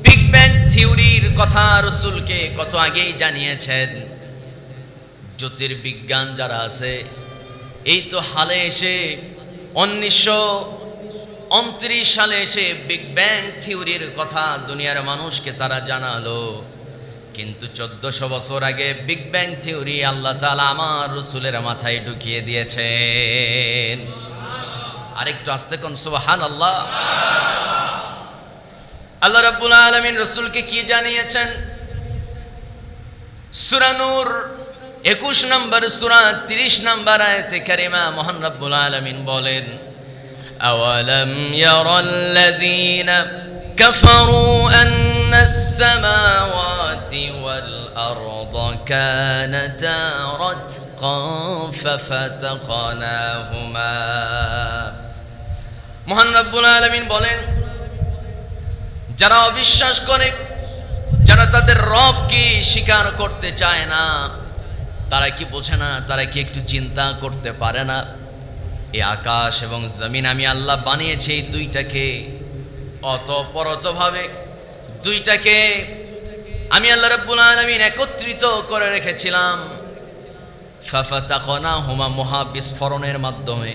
[SPEAKER 1] বিগ ব্যাং থিওরির কথা রাসূলকে কত আগেই জানিয়েছেন। জ্যোতির্বিজ্ঞান যারা আছে, এই তো হালে এসে 1929 সালে এসে বিগ ব্যাং থিওরির কথা দুনিয়ার মানুষকে তারা জানালো। কিন্তু 1400 বছর আগে বিগ ব্যাং থিওরি আল্লাহ তাআলা আমার রাসূলের মাথায় ঢুকিয়ে দিয়েছেন। আরেকটু আস্তে কোন সুবহানাল্লাহ। আল্লাহ রাব্বুল আলামিন রাসূলকে কি জানিয়েছেন? সূরা নূর 21 নম্বর সূরা 30 নম্বর আয়াতে কারিমা মহান রাব্বুল আলামিন বলেন, আওয়ালাম ইয়ারাল্লাযীনা কাফারু আন্নাস সামাওয়াতি ওয়াল আরদা কানাতা রাতকান ফাফাতাকনাহুমা। মহান রাব্বুল আলামিন বলেন, যারা অবিশ্বাস করে, যারা তাদের রবকে স্বীকার করতে চায় না, তারা কি বোঝে না? তারা কি একটু চিন্তা করতে পারে না? এই আকাশ এবং জমিন আমি আল্লাহ বানিয়েছি, এই দুইটাকে অতপরতভাবে দুইটাকে আমি আল্লাহ রাব্বুল আলামিন একত্রিত করে রেখেছিলাম। ফাফাতাকনাহুমা, মহাবিস্ফোরণের মাধ্যমে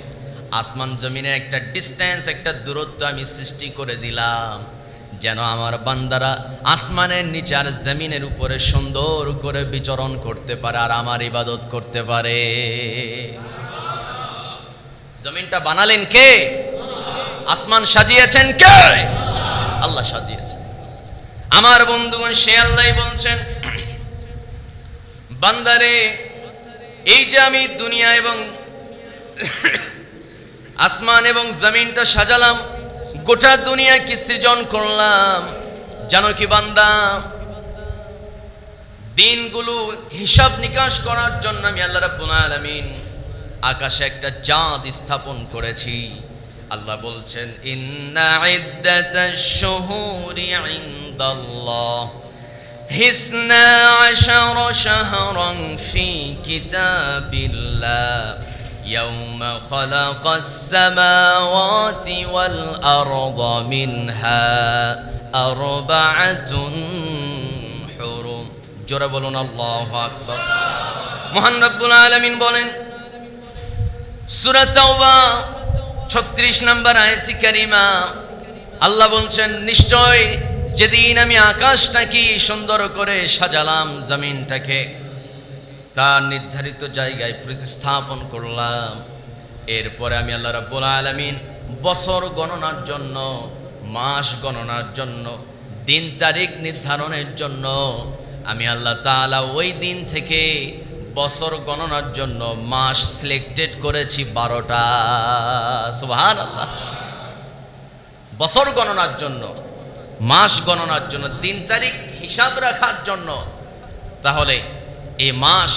[SPEAKER 1] আসমান জমিনের একটা ডিস্টেন্স, একটা দূরত্ব আমি সৃষ্টি করে দিলাম, যেন আমার বান্দারা আসমানের নিচে আর জমিনের উপরে সুন্দর করে বিচরণ করতে পারে আর আমার ইবাদত করতে পারে। জমিনটা বানালেন কে? আসমান সাজিয়েছেন কে? আল্লাহ সাজিয়েছেন। আমার বন্ধুগণ, সে আল্লাহই বলছেন, বান্দারে, এই যে আমি দুনিয়া এবং আসমান এবং জমিনটা সাজালাম, গোটা দুনিয়া কি সৃজন করলাম, জানো কি বান্দা? দিনগুলো হিসাব নিকাশ করার জন্য আমি আল্লাহ রাব্বুল আলামিন আকাশে একটা চাঁদ স্থাপন করেছি। আল্লাহ বলছেন, ইন্না ইদ্দাতাশ শুহুরি ইনদাল্লাহ হিসনা আশারা শাহরান ফি কিতাবিল্লাহ ইয়াউমা খালাকাস সামাওয়াতি ওয়াল আরদা মিনহা আরবাআতুন হুরুম। জোরে বলুন আল্লাহু আকবার। মহান রব্বুল আলামিন বলেন, সূরা তাওবা 36 নম্বর আয়াতে কারিমা, আল্লাহ বলছেন, নিশ্চয় যেদিন আমি আকাশটাকে সুন্দর করে সাজালাম, জমিনটাকে তার নির্ধারিত জায়গায় প্রতিস্থাপন করলাম, এরপরে আমি আল্লাহ রাব্বুল আলামিন বছর গণনার জন্য, মাস গণনার জন্য, দিন তারিখ নির্ধারণের জন্য আমি আল্লাহ তাআলা ওই দিন থেকে বছর গণনার জন্য মাস সিলেক্টেড করেছি 12টা। সুবহানাল্লাহ। বছর গণনার জন্য, মাস গণনার জন্য, দিন তারিখ হিসাব রাখার জন্য। তাহলে এই মাস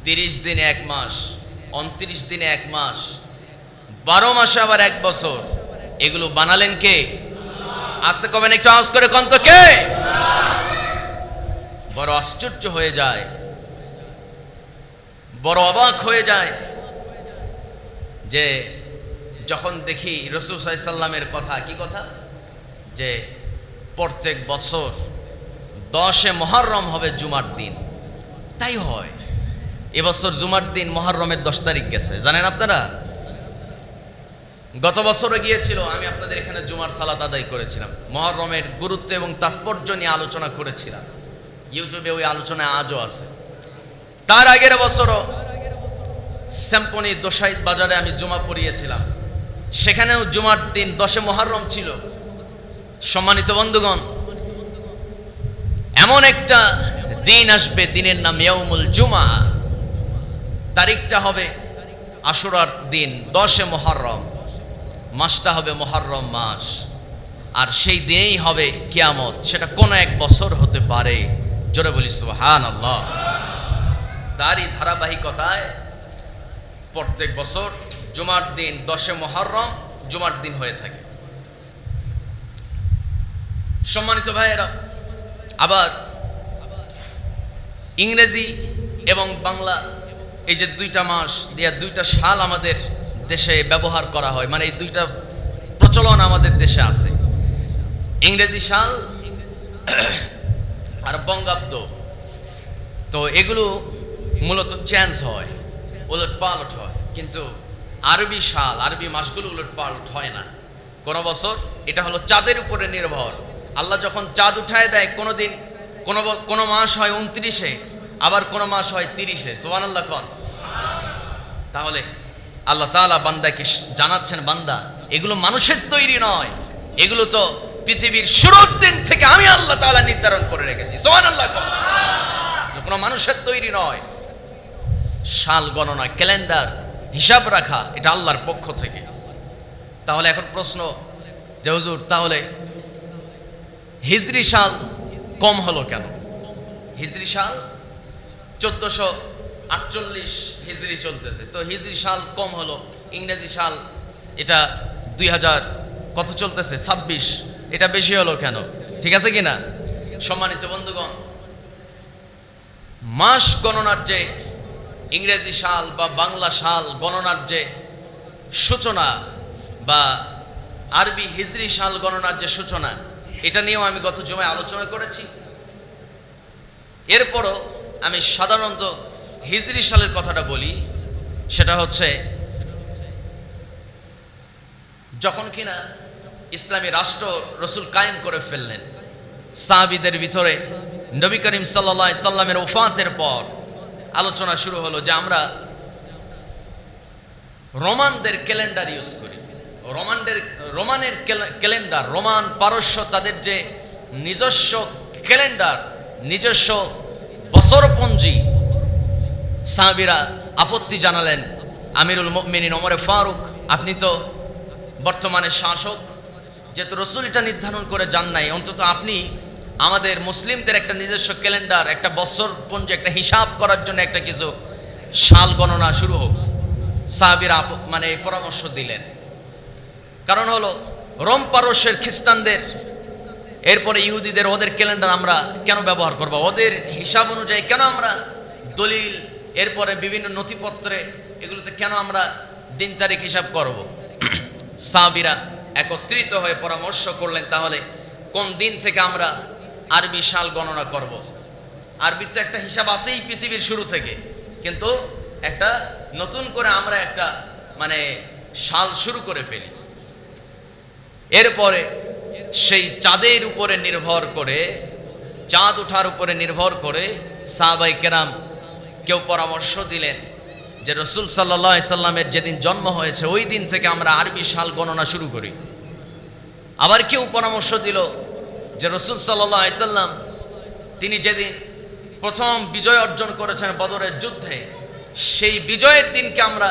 [SPEAKER 1] 30 দিনে এক মাস, 29 দিনে এক মাস, 12 মাসে আবার এক বছর, এগুলো বানালেন কে? আস্তে কবেন, একটু আওয়াজ করে কোন তো কে? বড় আশ্চর্য হয়ে যায়, বড় অবাক হয়ে যায় যে যখন দেখি রাসূল সাল্লাল্লাহু আলাইহি সাল্লামের কথা। কি কথা? যে প্রত্যেক বছর 10 মুহররম হবে জুমার দিন। তাই হয়, এবছর জুমার দিন মুহররমের 10 তারিখ গেছে, জানেন আপনারা? গত বছরও গিয়েছিল, আমি আপনাদের এখানে জুমার সালাত আদায় করেছিলাম, মুহররমের গুরুত্ব এবং তাৎপর্য নিয়ে আলোচনা করেছিলাম। ইউটিউবে ওই আলোচনা আজও আছে। তার আগের বছরও স্যাম্পনি দোসাইদ বাজারে আমি জুমা পড়িয়েছিলাম, সেখানেও জুমার দিন 10 মুহররম ছিল। সম্মানিত বন্ধুগণ, এমন একটা দিন আসবে, দিনের নাম ইয়াউমুল জুমা, তারিখটা হবে আশুরার দিন 10 মুহররম, মাসটা হবে মুহররম মাস, আর সেই দিনেই হবে কিয়ামত। সেটা কোন এক বছর হতে পারে, জোরে বলি সুবহানাল্লাহ। তারই ধারাবাহিকতায় প্রত্যেক বছর জুমার দিন 10 মুহররম জুমার দিন হয়ে থাকে। সম্মানিত ভাইয়েরা, আবার ইংরেজি এবং বাংলা এই যে দুইটা মাস দিয়া দুইটা সাল আমাদের দেশে ব্যবহার করা হয়, মানে এই দুইটা প্রচলন আমাদের দেশে আছে। ইংরেজি সাল আর বঙ্গাব্দ, তো এগুলো মূলত চেঞ্জ হয়, উলট পালট হয়, কিন্তু আরবি সাল, আরবি মাসগুলো উলট পালট হয় না কোনো বছর। এটা হলো চাঁদের উপরে নির্ভর। আল্লাহ যখন চাঁদ উঠায় দেয়, কোনো দিন কোনো মাস হয় 29-এ, আবার কোনো মাস হয় 30-এ। সুবহানাল্লাহ কোন। তাহলে আল্লাহ তাআলা বান্দাকে জানাচ্ছেন, বান্দা এগুলো মানুষের তৈরি নয়, এগুলো তো পৃথিবীর শুরুর দিন থেকে আমি আল্লাহ তাআলা নির্ধারণ করে রেখেছি। সুবহানাল্লাহ কোন। কোনো মানুষের তৈরি নয়। সাল গণনা, ক্যালেন্ডার, হিসাব রাখা, এটা আল্লাহর পক্ষ থেকে। তাহলে এখন প্রশ্ন যে হুজুর, তাহলে হিজরি সাল কম হলো কেন? হিজরি সাল 1448 হিজরি চলতেছে, তো হিজরি সাল কম হলো। ইংরেজি সাল এটা 2000 কত চলতেছে, 26, এটা বেশি হলো কেন? ঠিক আছে কিনা? সম্মানিত বন্ধুগণ, মাস গণনার যে ইংরেজি সাল বা বাংলা সাল গণনার যে সূচনা, বা আরবি হিজরি সাল গণনার যে সূচনা, এটা নিয়েও আমি গত জুমায় আলোচনা করেছি। এরপরও আমি সাধারণত হিজরি সালের কথাটা বলি। সেটা হচ্ছে যখন কিনা ইসলামী রাষ্ট্র রসুল কায়েম করে ফেললেন, সাহাবীদের ভিতরে নবী করিম সাল্লাল্লাহু আলাইহি সাল্লামের ওফাতের পর আলোচনা শুরু হলো যে আমরা রোমানদের ক্যালেন্ডার ইউজ করি। রোমানের ক্যালেন্ডার, রোমান পারস্য তাদের যে নিজস্ব ক্যালেন্ডার, নিজস্ব বছরপঞ্জি, সাহাবীরা আপত্তি জানালেন। আমিরুল মুমিনিন ওমরে ফারুক, আপনি তো বর্তমানে শাসক, যেহেতু রসুল এটা নির্ধারণ করে যান নাই, অন্তত আপনি আমাদের মুসলিমদের একটা নিজস্ব ক্যালেন্ডার, একটা বছরপঞ্জি, একটা হিসাব করার জন্য একটা কিছু সাল গণনা শুরু হোক। সাহাবীরা মানে পরামর্শ দিলেন। কারণ হলো রোম পারস্যের খ্রিস্টানদের, এরপরে ইহুদিদের, ওদের ক্যালেন্ডার আমরা কেন ব্যবহার করব? ওদের হিসাব অনুযায়ী কেন আমরা দলিল, এরপরে বিভিন্ন নথিপত্রে, এগুলোতে কেন আমরা দিন তারিখ হিসাব করব? সাহাবীরা একত্রিত হয়ে পরামর্শ করলেন, তাহলে কোন দিন থেকে আমরা আরবি সাল গণনা করব? আরবির তো একটা হিসাব আছেই পৃথিবীর শুরু থেকে, কিন্তু একটা নতুন করে আমরা একটা মানে সাল শুরু করে ফেলি। এরপরে সেই চাঁদের উপরে নির্ভর করে, চাঁদ ওঠার উপরে নির্ভর করে সাহাবাই কেরাম কেউ পরামর্শ দিলেন যে রসুল সাল্লাল্লাহু আলাইহি সাল্লামের যেদিন জন্ম হয়েছে ওই দিন থেকে আমরা আরবি সাল গণনা শুরু করি। আবার কেউ পরামর্শ দিল যে রসুল সাল্লাল্লাহু আলাইহি সাল্লাম তিনি যেদিন প্রথম বিজয় অর্জন করেছেন বদরের যুদ্ধে, সেই বিজয়ের দিনকে আমরা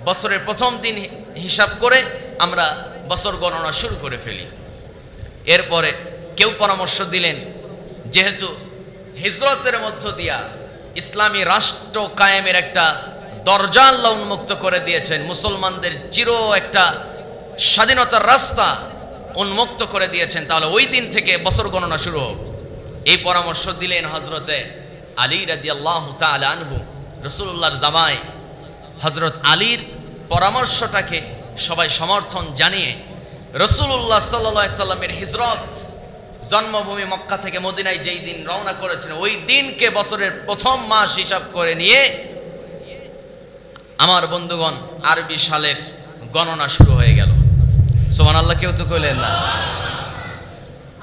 [SPEAKER 1] বছরের প্রথম দিন হিসাব করে আমরা বছর গণনা শুরু করে ফেলি। এরপরে কেউ পরামর্শ দিলেন, যেহেতু হিজরতের মধ্য দিয়া ইসলামী রাষ্ট্র কায়েমের একটা দরজা আল্লাহ উন্মুক্ত করে দিয়েছেন, মুসলমানদের চির একটা স্বাধীনতার রাস্তা উন্মুক্ত করে দিয়েছেন, তাহলে ওই দিন থেকে বছর গণনা শুরু হোক। এই পরামর্শ দিলেন হযরতে আলী রাদিয়াল্লাহু তাআলা আনহু। রাসূলুল্লাহর জামাই হযরত আলীর পরামর্শটাকে সবাই সমর্থন জানিয়ে রাসূলুল্লাহ সাল্লাল্লাহু আলাইহি সাল্লামের হিজরত, জন্মভূমি মক্কা থেকে মদিনায় যেই দিন রওনা করেছেন, ওই দিনকে বছরের প্রথম মাস হিসাব করে নিয়ে আমার বন্ধুগণ আরবি সালের গণনা শুরু হয়ে গেল। সুবহানাল্লাহ, কেউ তো কইলেন না।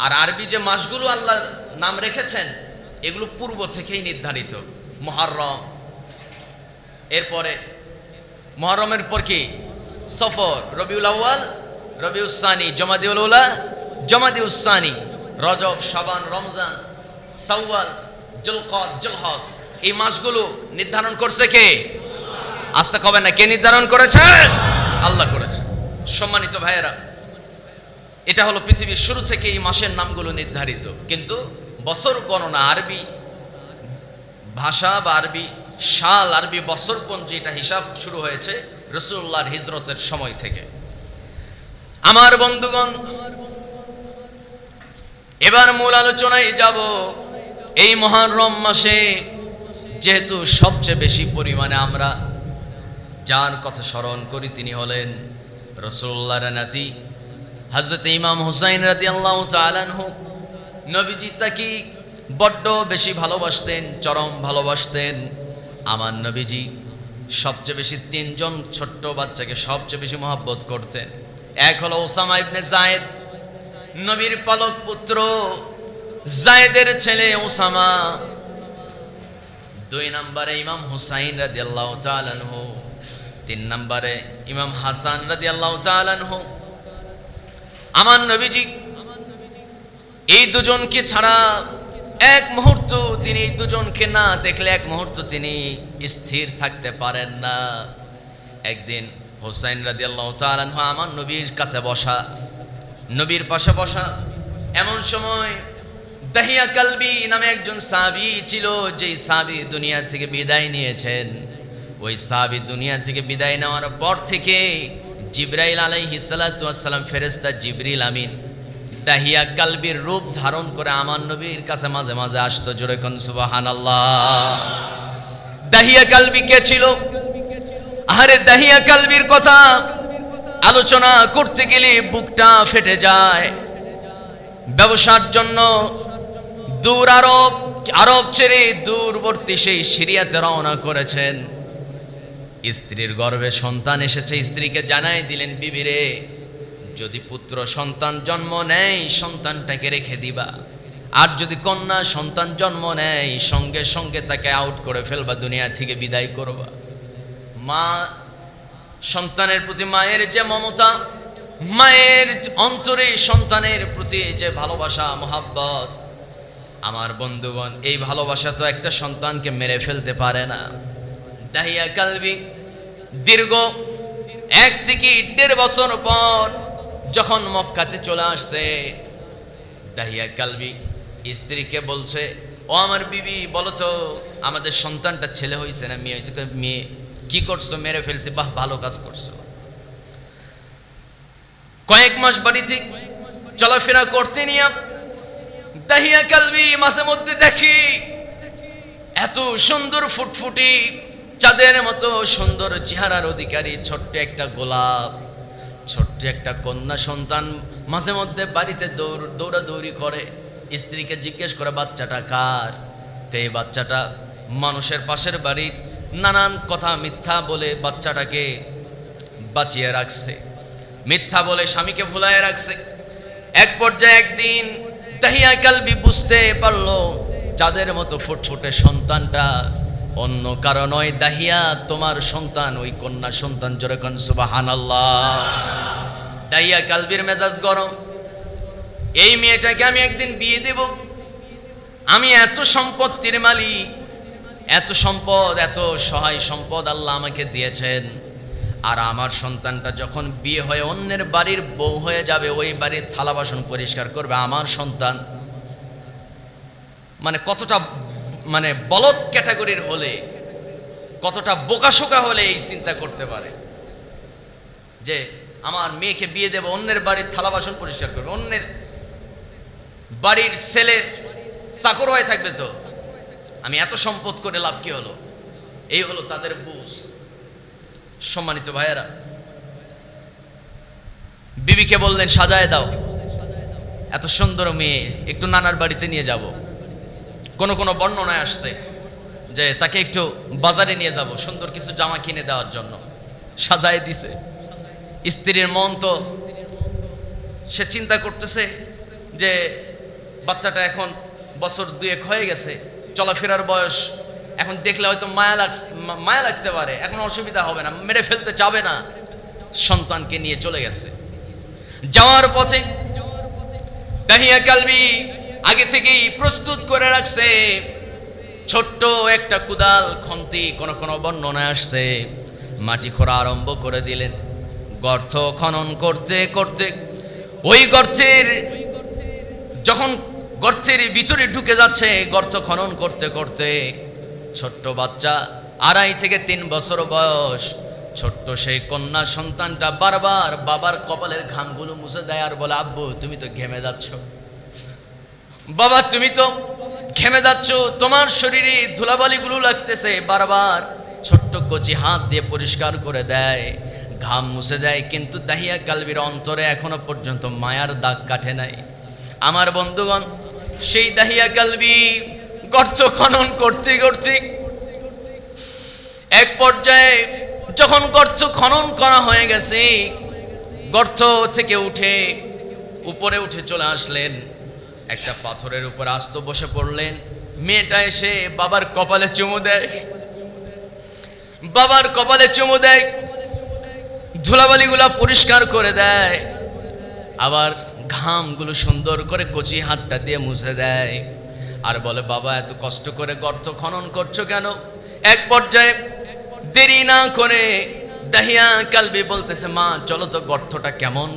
[SPEAKER 1] আর আরবি যে মাসগুলো আল্লাহ নাম রেখেছেন এগুলো পূর্ব থেকেই নির্ধারিত। মুহররম, এরপরে মুহররমের পর কি সফর, রবিউল আউয়াল, রবিউস সানি, জমাদিউল উলা, জমাদিউস সানি, রজব, শাবান, রমজান, শাওয়াল, জুলকদ, জুলহজ, এই মাসগুলো নির্ধারণ করছে কে? আস্তে কবে না, কে নির্ধারণ করেছেন? আল্লাহ করেছেন। সম্মানিত ভাইয়েরা, এটা হলো পৃথিবীর শুরু থেকে এই মাসের নামগুলো নির্ধারিত, কিন্তু বছর গণনা, আরবি ভাষা বা আরবি সাল, আরবি বছরপঞ্জি, এটা হিসাব শুরু হয়েছে রাসূলুল্লাহর হিজরতের সময় থেকে। আমার বন্ধুগণ, এবার মূল আলোচনায় যাব। এই মুহররম মাসে যেহেতু সবচেয়ে বেশি পরিমাণে আমরা যার কথা স্মরণ করি তিনি হলেন রাসূলুল্লাহর নাতি হযরত ইমাম হুসাইন রাদিয়াল্লাহু তাআলা আনহু। নবীজি তাকে বড্ড বেশি ভালোবাসতেন, চরম ভালোবাসতেন। আমার নবীজি সবচেয়ে বেশি তিনজন ছোট্ট বাচ্চাকে সবচেয়ে বেশি মহব্বত করতেন। এক হলো ওসামা ইবনে যায়েদ, নবীর পালক পুত্র, যায়েদের ছেলে ওসামা। দুই নম্বরে ইমাম হুসাইন রাদিয়াল্লাহু তাআলা আনহু। তিন নম্বরে ইমাম হাসান রাদিয়াল্লাহু তাআলা আনহু। আমার নবীজি এই দুজনকে ছাড়া এক মুহূর্ত তিনি এই দুজনকে না দেখলে এক মুহূর্ত তিনি স্থির থাকতে পারেন না। একদিন হুসাইন রাদিয়াল্লাহু তাআলা আনহু আমার নবীর কাছে বসা, নবীর পাশে বসা। এমন সময় দাহিয়া কালবি নামে একজন সাহাবী ছিল, যেই সাহাবী দুনিয়া থেকে বিদায় নিয়েছেন। ওই সাহাবী দুনিয়া থেকে বিদায় নেওয়ার পর থেকে জিবরাইল আলাইহিস সালাতু ওয়াস সালাম, ফেরেশতা জিবরিল আমিন দাহিয়া কালবির রূপ ধারণ করে আমার নবীর কাছে মাঝে মাঝে আসতো। জোরে কোন সুবহানাল্লাহ। দাহিয়া কালবি কে ছিল? আরে দাহিয়া কালবির কথা আলোচনা করতে গেলে বুকটা ফেটে যায়। ব্যবসার জন্য দূর আরব ছেড়ে দূরবর্তী সেই সিরিয়াতে রওনা করেছেন। স্ত্রীর গর্ভে সন্তান এসেছে, স্ত্রীকে জানাই দিলেন, বিবিরে যদি পুত্র সন্তান জন্ম নেয় সন্তানটাকে রেখে দিবা, আর যদি কন্যা সন্তান জন্ম নেয় সঙ্গে সঙ্গে তাকে আউট করে ফেলবা, দুনিয়া থেকে বিদায় করবা। মা সন্তানের প্রতি মায়ের যে মমতা, মায়ের অন্তরে সন্তানের প্রতি যে ভালোবাসা মহাব্বত, আমার বন্ধুগণ এই ভালোবাসা তো একটা সন্তানকে মেরে ফেলতে পারে না। দাহিয়া কালবি দীর্ঘ 1 থেকে 1.5 বছর পর যখন মক্কাতে চলে আসছে, দাহিয়া কালবি স্ত্রীকে বলছে, ও আমার বিবি বলো তো আমাদের সন্তানটা ছেলে হয়েছে না মেয়ে হয়েছে? মেয়ে। কি করছো? মেরে ফেলছে। বাহ, ভালো কাজ করছো। কয়েক মাস বাড়িতে চলাফেরা করতে নিয়ে দাহিয়া কালবি মাঝে মধ্যে দেখি এত সুন্দর ফুটফুটি চাঁদের মতো সুন্দর চেহারার অধিকারী ছোট্ট একটা গোলাপ, ছোট্ট একটা কন্যা সন্তান মাঝে মধ্যে বাড়িতে দৌড়াদৌড়ি করে। স্ত্রীকে জিজ্ঞেস করে, বাচ্চাটা কার? এই বাচ্চাটা মানুষের পাশের বাড়ির। নানান কথা মিথ্যা বলে বাচ্চাটাকে বাঁচিয়ে রাখছে, মিথ্যা বলে স্বামীকে ভুলায় রাখছে। এক পর্যায়ে একদিন দাহিয়া কালবি বুঝতে পারলো চাঁদের মতো ফুটফুটে সন্তানটা অন্য কারো নয়, দাহিয়া তোমার সন্তান, ওই কন্যা সন্তান। জোরে কোন সুবহানাল্লাহ। দাহিয়া কালবির মেজাজ গরম। এই মেয়েটাকে আমি একদিন বিয়ে দেব। আমি এত সম্পত্তির মালিক, এত সম্পদ, এত সহায় সম্পদ আল্লাহ আমাকে দিয়েছেন, আর আমার সন্তানটা যখন বিয়ে হয়ে অন্যের বাড়ির বউ হয়ে যাবে, ওই বাড়ির থালা বাসন পরিষ্কার করবে আমার সন্তান। মানে কতটা বলদ ক্যাটাগরির হলে, কতটা বোকাশোকা হলে এই চিন্তা করতে পারে যে আমার মেয়েকে বিয়ে দেব, অন্যের বাড়ির থালা বাসন পরিষ্কার করবে, অন্যের বাড়ির ছেলের চাকর হয়ে থাকবে। তো আমি এত সম্পদ করে লাভ কি হলো? এই হলো তাদের বুঝ। সম্মানিত ভাইয়েরা, বিবিকে বললেন সাজায় দাও, এত সুন্দর মেয়ে একটু নানার বাড়িতে নিয়ে যাব। কোন কোন বর্ণনায় আসছে যে তাকে একটু বাজারে নিয়ে যাব সুন্দর কিছু জামা কিনে দেওয়ার জন্য। সাজায় দিছে। স্ত্রীর মন তো, সে চিন্তা করতেছে যে বাচ্চাটা এখন বছর 2 হয়ে গেছে, চলাফেরার বয়স, এখন দেখলে হয়তো মায়া লাগতে পারে, এখন অসুবিধা হবে না, মেরে ফেলতে চাবে না। সন্তানকে নিয়ে চলে গেছে। যাওয়ার পথে দাহিয়া কালবি আগে থেকেই প্রস্তুত করে রাখছে ছোট্ট একটা কুদাল, খন্তি। কোন কোন বর্ণনায় আসছে মাটি খোঁড়া আরম্ভ করে দিলেন। গর্ত খনন করতে করতে ওই গর্তের, যখন গর্তের ভিতরে ঢুকে যাচ্ছে, গর্ত খনন করতে করতে ছোট্ট বাচ্চা 2.5 থেকে 3 বছর বয়স, ছোট্ট সেই কন্যা সন্তানটা বারবার বাবার কপালের ঘামগুলো মুছে দেয় আর বলে, আব্বু তুমি তো ঘেমে যাচ্ছ। বাবা তুমি তো ঘেমে যাচ্ছ, তোমার শরীরে ধুলাবালিগুলো লাগতেছে। বারবার ছোট্ট কচি হাত দিয়ে পরিষ্কার করে দেয়, ঘাম মুছে দেয়, কিন্তু দাহিয়া কালবির অন্তরে এখনো পর্যন্ত মায়ার দাগ কাটে নাই। আমার বন্ধুগণ, সেই দাহিয়া কালবি গর্ত খনন করতে করতে এক পর্যায়ে যখন গর্ত খনন করা হয়ে গেছে, গর্ত থেকে উপরে উঠে চলে আসলেন, একটা পাথরের উপর আস্ত বসে পড়লেন। মেয়েটা এসে বাবার কপালে চুমু দেয়, বাবার কপালে চুমু দেয়, ধুলাবালিগুলা পরিষ্কার করে দেয়, আবার ঘামগুলো সুন্দর করে কচি হাতটা দিয়ে মুছে দেয়, আর বলে বাবা এত কষ্ট করে গর্ত খনন করছো কেন? এক পর্যায়ে দেরি না করে দাহিয়া কালবি বলতেছে, মা চলো তো, গর্তটা কেমন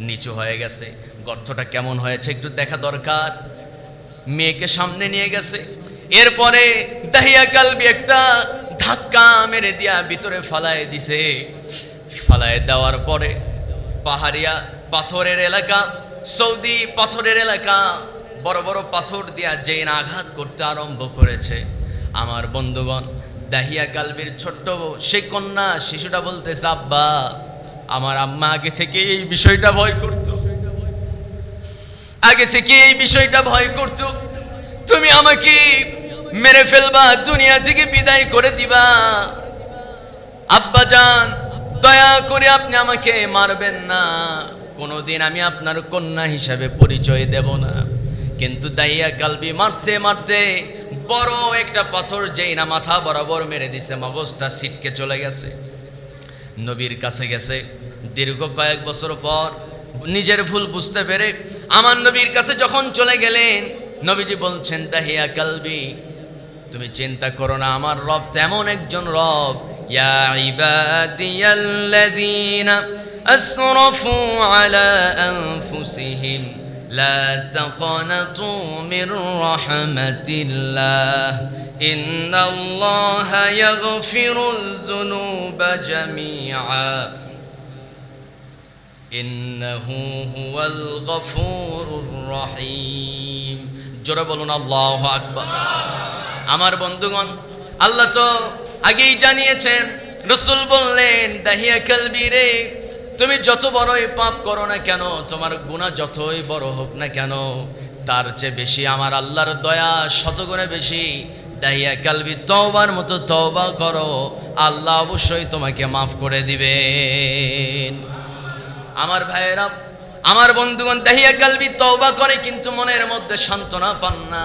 [SPEAKER 1] নিচু হয়ে গেছে, গর্তটা কেমন হয়েছে একটু দেখা দরকার। মেয়েকে সামনে নিয়ে গেছে। এরপরে দাহিয়া কালবি একটা ধাক্কা মেরে দিয়া ভিতরে ফালায় দিছে। ফালায় দেওয়ার পরে পাহাড়িয়া পাথরের এলাকা, সৌদি পাথরের এলাকা, বড় বড় পাথর দিয়া যে আঘাত করতে আরম্ভ করেছে। আমার বন্ধুগণ, দাহিয়া কালবির ছোট্ট সেই কন্যা শিশুটা বলতেছে, আব্বা আমার আম্মা আগে থেকে এই বিষয়টা ভয় করত, আগে থেকে এই বিষয়টা ভয় করত, তুমি আমাকে মেরে ফেলবা, দুনিয়া থেকে বিদায় করে দিবা। আব্বা জান দয়া করে আপনি আমাকে মারবেন না, কোনোদিন আমি আপনার কন্যা হিসাবে পরিচয় দেব না। কিন্তু দাহিয়া কালবি মারতে মারতে বড় একটা পাথর যেই না মাথা বরাবর মেরে দিছে, মগজটা ছিটকে চলে গেছে। নবীর কাছে গেছে দীর্ঘ কয়েক বছর পর, নিজের ভুল বুঝতে পেরে আমার নবীর কাছে যখন চলে গেলেন, নবীজি বলছেন, দাহিয়া কালবি তুমি চিন্তা করো না, আমার রব তেমন একজন রব। ইয়া ইবাদিয়াল্লাযীনা আসরাফু আলা আনফুসিহিম লা তাকনাতু মির রাহমাতিল্লাহ ইন্নাল্লাহা ইয়াগফিরুয যুনুবা জামিআ ইন্নাহু হুয়াল গফুরুর রহিম। জোরে বলুন আল্লাহু আকবার। আমার বন্ধুগণ, আল্লাহ তো আগেই জানিয়েছেন, রাসূল বললেন, দাহিয়া কালবি রে, তুমি যত বড়ই পাপ করো না কেন, তোমার গুনাহ যতই বড় হোক না কেন, তার চেয়ে বেশি আমার আল্লাহর দয়া শতগুণে বেশি। দাহিয়া কালবি তওবার মতো তওবা করো, আল্লাহ অবশ্যই তোমাকে মাফ করে দিবেন। আমার ভাইয়েরা, আমার বন্ধুগণ, দাহিয়া কালবি তওবা করে কিন্তু মনের মধ্যে সান্ত্বনা পান না,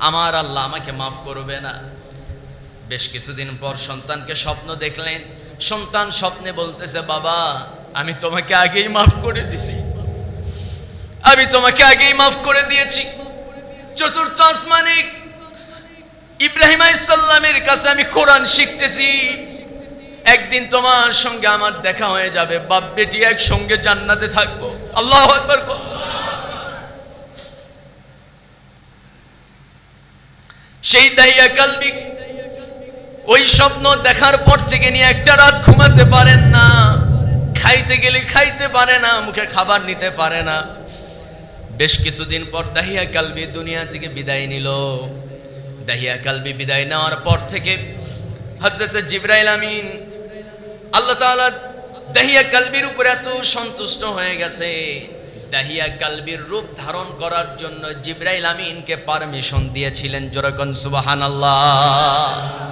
[SPEAKER 1] আমার আল্লাহ আমাকে মাফ করবে না। বেশ কিছুদিন পর সন্তানকে স্বপ্ন দেখলেন, সন্তান স্বপ্নে বলতেছে, বাবা আমি তোমাকে আগেই মাফ করে দিছি, আমি তোমাকে আগেই মাফ করে দিয়েছি। চতুর্থ আসমানে ইব্রাহিম আলাইহিস সালামের কাছে আমি কোরআন শিখতেছি, একদিন তোমার সঙ্গে আমার দেখা হয়ে যাবে, বাপ বেটি একসঙ্গে জান্নাতে থাকবো। আল্লাহু আকবার। সেই দাহিয়া কালবি ওই স্বপ্ন দেখার পর থেকে নিয়ে একটা রাত ঘুমাতে পারেন না, খাইতে গেলে খাইতে পারে না, মুখে খাবার নিতে পারে না। বেশ কিছুদিন পর দাহিয়া কালবি দুনিয়া থেকে বিদায় নিল। দাহিয়া কালবি বিদায় নেওয়ার পর থেকে হযরত জিবরাইল আমিন, আল্লাহ তাআলা দাহিয়া কালবির উপর এত সন্তুষ্ট হয়ে গেছে, দাহিয়া কালবির রূপ ধারণ করার জন্য জিবরাইল আমিনকে পারমিশন দিয়েছিলেন। জোরে কোন সুবহানাল্লাহ।